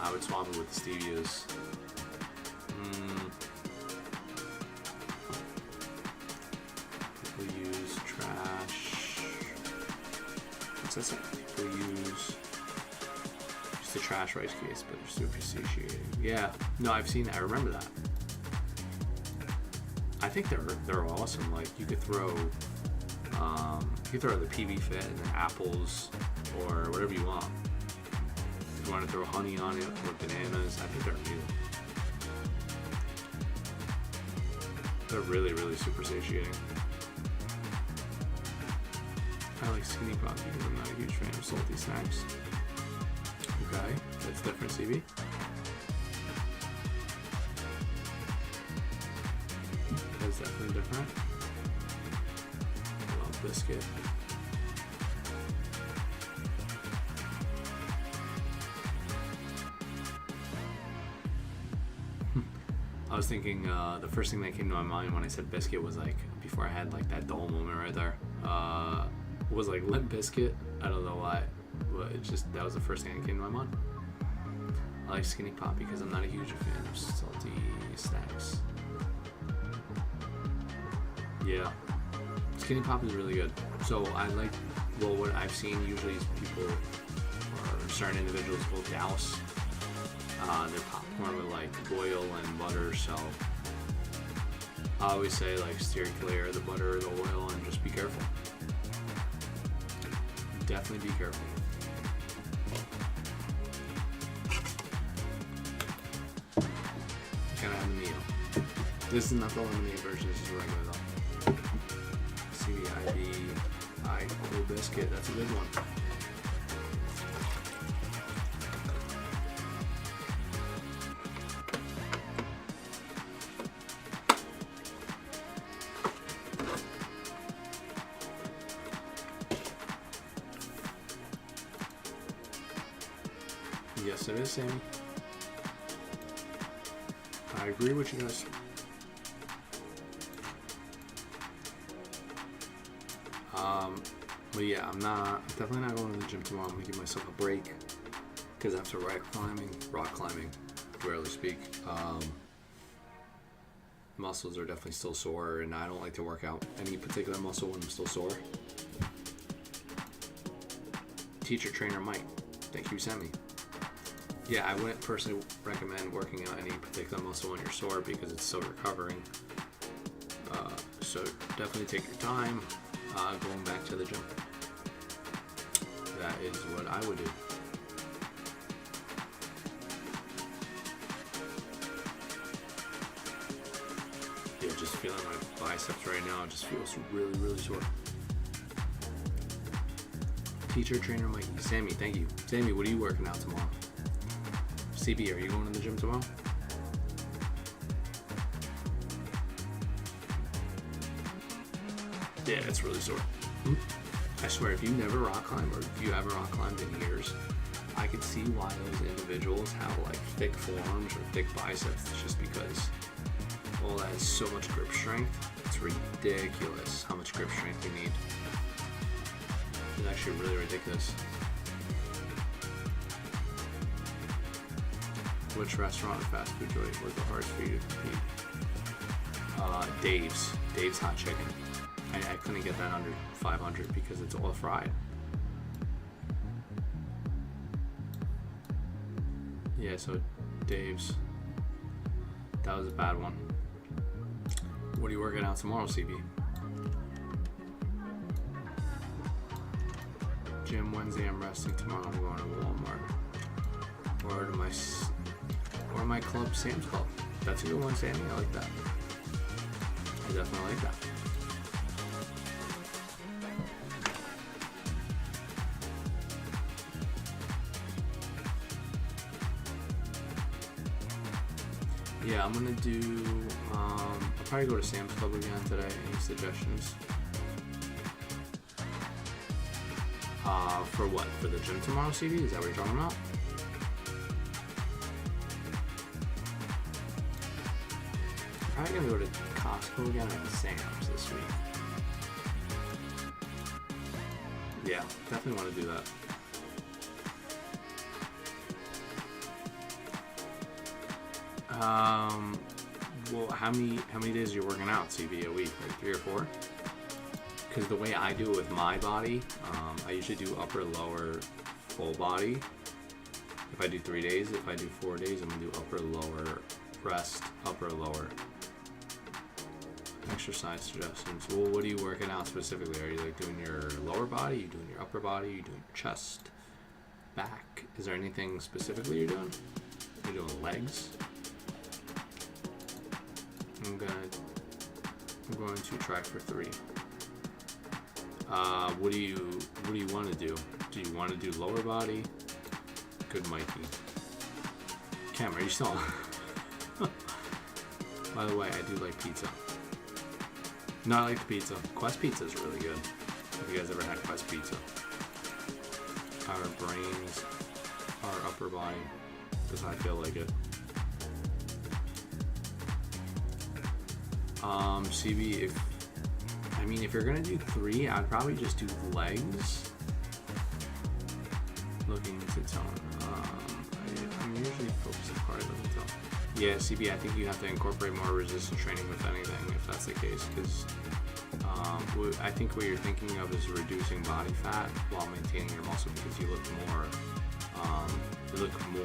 I would swap it with the stevias. People use trash. What's that say? People use just the trash rice case, but they're super satiating. Yeah, no, I've seen that. I remember that. I think they're awesome. Like you could throw the PB Fit and the apples or whatever you want. If you want to throw honey on it or bananas, I think they're amazing. They're really, really super satiating. I like skinny pop because I'm not a huge fan of salty snacks. Okay, that's different, CB. That's definitely different. I love biscuit. I was thinking the first thing that came to my mind when I said biscuit was like, before I had like that dull moment right there, was like Limp Biscuit. I don't know why, but it just, that was the first thing that came to my mind. I like Skinny Pop because I'm not a huge fan of salty snacks. Yeah, Skinny Pop is really good. So I like, well, what I've seen usually is people or certain individuals will douse their popcorn with like oil and butter, so I always say like steer clear of the butter or the oil and just be careful. Definitely be careful. Gotta have the meal. This is not the lemonade version, this is regular though. CBIB, cool biscuit, that's a good one. Yes, it is, Sammy. I agree with you guys. But yeah, I'm definitely not going to the gym tomorrow. I'm gonna give myself a break because after rock climbing, rarely speak. muscles are definitely still sore, and I don't like to work out any particular muscle when I'm still sore. Teacher Trainer Mike, thank you, sent me. Yeah, I wouldn't personally recommend working out any particular muscle when you're sore because it's still recovering. So definitely take your time going back to the gym. That is what I would do. Yeah, just feeling my biceps right now. It just feels really, really sore. Teacher Trainer Mikey, Sammy, thank you. Sammy, what are you working out tomorrow? CB, are you going to the gym tomorrow? Yeah, it's really sore. I swear, if you never rock climb, or if you haven't rock climbed in years, I can see why those individuals have like thick forearms or thick biceps. It's just because all that is so much grip strength. It's ridiculous how much grip strength you need. It's actually really ridiculous. Which restaurant or fast food joint was the hardest for you to compete? Dave's Hot Chicken. I couldn't get that under 500 because it's all fried. Yeah, so Dave's. That was a bad one. What are you working out tomorrow, CB? Gym Wednesday, I'm resting. Tomorrow I'm going to Walmart. Or my club, Sam's Club. That's a good one, Sammy. I like that. I definitely like that. Yeah, I'm gonna do, I'll probably go to Sam's Club again today. Any suggestions? For what? For the gym tomorrow, CB? Is that what you're talking about? I'm probably gonna go to Costco again and Sam's this week. Yeah, definitely want to do that. Well, how many days are you working out, CB, a week? Like 3 or 4? Because the way I do it with my body, I usually do upper, lower, full body. If I do 3 days, if I do 4 days, I'm gonna do upper, lower, rest, upper, lower. Exercise suggestions. Well, what are you working out specifically? Are you like doing your lower body? Are you doing your upper body? Are you doing your chest, back? Is there anything specifically you're doing? Are you doing legs? I'm going to try for 3. What do you want to do? Do you want to do lower body? Good, Mikey. Cam, are you still on? By the way, I do like pizza. No, I like the pizza. Quest pizza is really good. Have you guys ever had Quest pizza? Our brains, our upper body, because I feel like it. CB, if you're gonna do 3, I'd probably just do legs. Looking to tone. I'm usually focused on cardio and tone. Yeah, CB, I think you have to incorporate more resistance training with anything, if that's the case, because I think what you're thinking of is reducing body fat while maintaining your muscle, because you look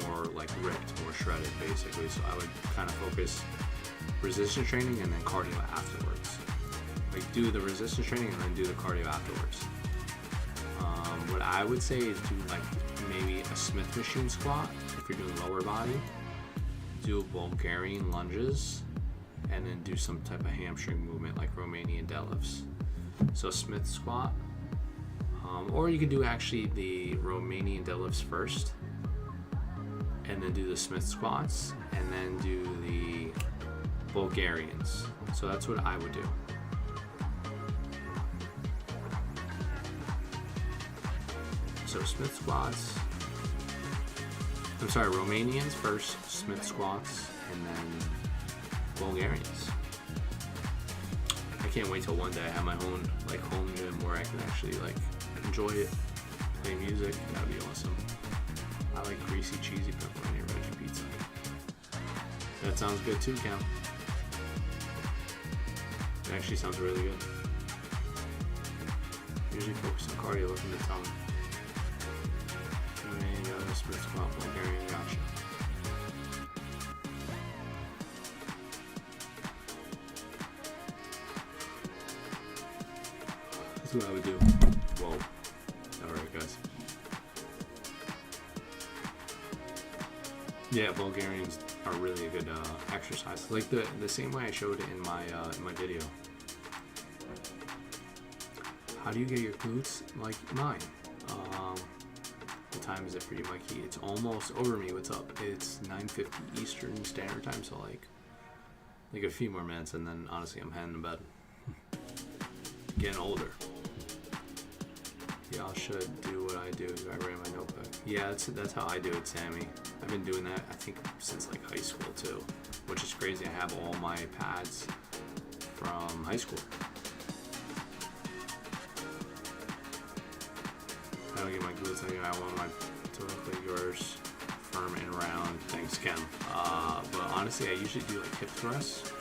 more like ripped, more shredded, basically. So I would kind of focus resistance training and then cardio afterwards. Like do the resistance training and then do the cardio afterwards. What I would say is do like maybe a Smith machine squat if you're doing lower body. Do Bulgarian lunges and then do some type of hamstring movement like Romanian deadlifts. So Smith squat, or you could do actually the Romanian deadlifts first and then do the Smith squats and then do the Bulgarians. So that's what I would do. So Smith squats, Romanians first, Smith squats, and then Bulgarians. I can't wait till one day I have my own like home gym where I can actually like enjoy it, play music. That'd be awesome. I like greasy, cheesy pepperoni veggie pizza. That sounds good too, Cam. It actually sounds really good. Usually focus on cardio, looking at the tongue. Any other split squat, Bulgarian, gotcha. That's what I would do. Whoa. Alright, guys. Yeah, Bulgarians are really a good exercise. Like the same way I showed it in my video. How do you get your glutes like mine? What time is it for you, Mikey? It's almost over me. What's up? It's 9:50 Eastern Standard Time, so like a few more minutes, and then honestly I'm heading to bed. Getting older. Y'all should do what I do. I write my notebook. Yeah, that's how I do it, Sammy. I've been doing that I think since like high school too, which is crazy. I have all my pads from high school. How do I get my glutes? I want my to look like yours, firm and round. Thanks, Ken. But honestly, I usually do like hip thrusts,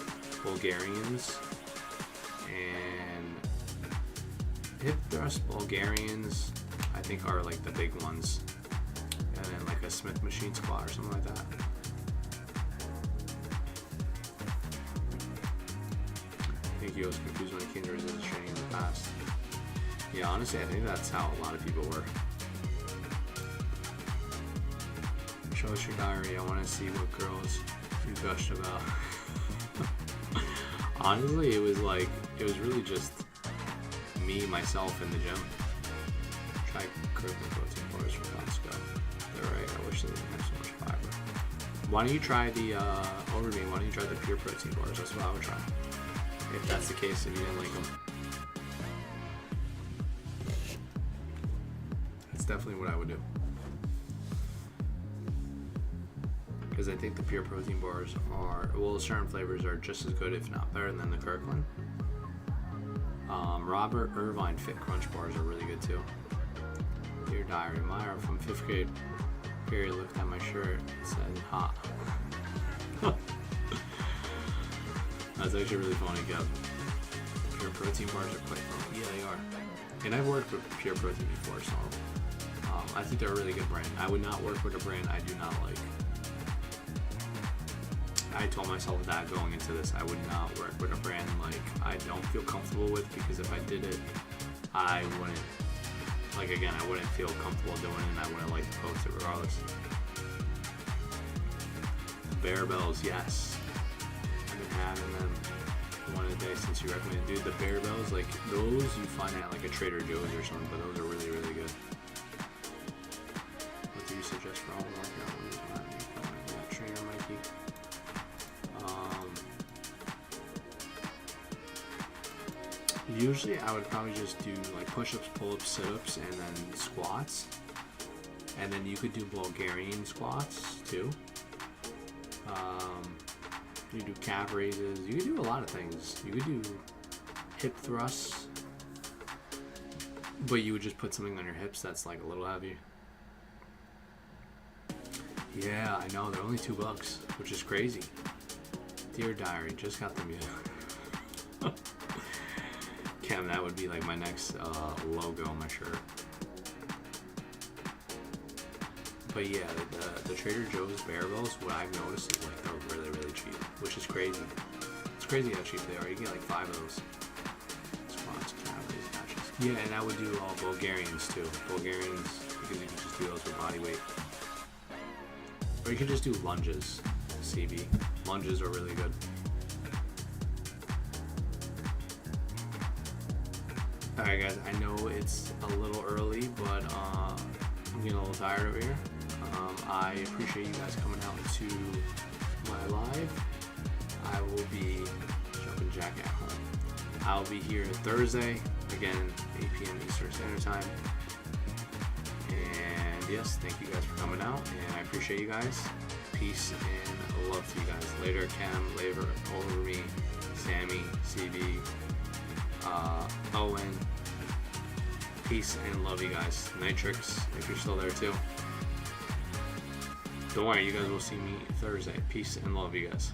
Bulgarians, and hip thrusts, Bulgarians, I think are like the big ones. And then like a Smith machine squat or something like that. I think you was confused when it came to resistance training in the past. Yeah, honestly, I think that's how a lot of people were. Show us your diary. I want to see what girls you gushed about. Honestly, it was really just me, myself, in the gym. Try Kirkland protein bars from Costco. They're right. I wish they didn't have so much fiber. Why don't you try the over me? Why don't you try the pure protein bars? That's what I would try. If that's the case, if you didn't like them. That's definitely what I would do. Because I think the pure protein bars are, well, certain flavors are just as good, if not better, than the Kirkland. Robert Irvine Fit Crunch bars are really good too. Dear Diary, Myra from 5th grade period looked at my shirt and said, hot. That's actually really funny, Kev. Pure protein bars are quite funny. Yeah, they are. And I've worked with Pure Protein before, so I think they're a really good brand. I would not work with a brand I do not like. I told myself that going into this, I would not work with a brand like I don't feel comfortable with, because if I did it, I wouldn't, like, again, I wouldn't feel comfortable doing it, and I wouldn't like to post it regardless. Bear Bells, yes. I've been having them one a day since you recommended. Dude, the Bear Bells, like, those you find at like a Trader Joe's or something, but those are really, really good. What do you suggest for all workout? Yeah, Trainer Mikey. Usually I would probably just do like push-ups, pull-ups, sit-ups, and then squats. And then you could do Bulgarian squats too. You do calf raises. You could do a lot of things. You could do hip thrusts, but you would just put something on your hips that's like a little heavy. Yeah, I know. They're only $2, which is crazy. Dear Diary, just got them yet. Cam, that would be like my next logo on my shirt. But yeah, the Trader Joe's Bear Bells, what I've noticed is like they're really, really cheap, which is crazy. It's crazy how cheap they are. You get like 5 of those. Squats, calories, matches. Yeah, and I would do all Bulgarians too. Bulgarians, because you can just do those with body weight. Or you can just do lunges, CB. Lunges are really good. Alright guys, I know it's a little early, but I'm getting a little tired over here. I appreciate you guys coming out to my live. I will be jumping jack at home. I'll be here Thursday, again, 8 p.m. Eastern Standard Time. And yes, thank you guys for coming out, and I appreciate you guys. Peace and love to you guys. Later, Cam, Laver, over me, Sammy, CB, Owen. Peace and love you guys. Nitrix, if you're still there too. Don't worry, you guys will see me Thursday. Peace and love you guys.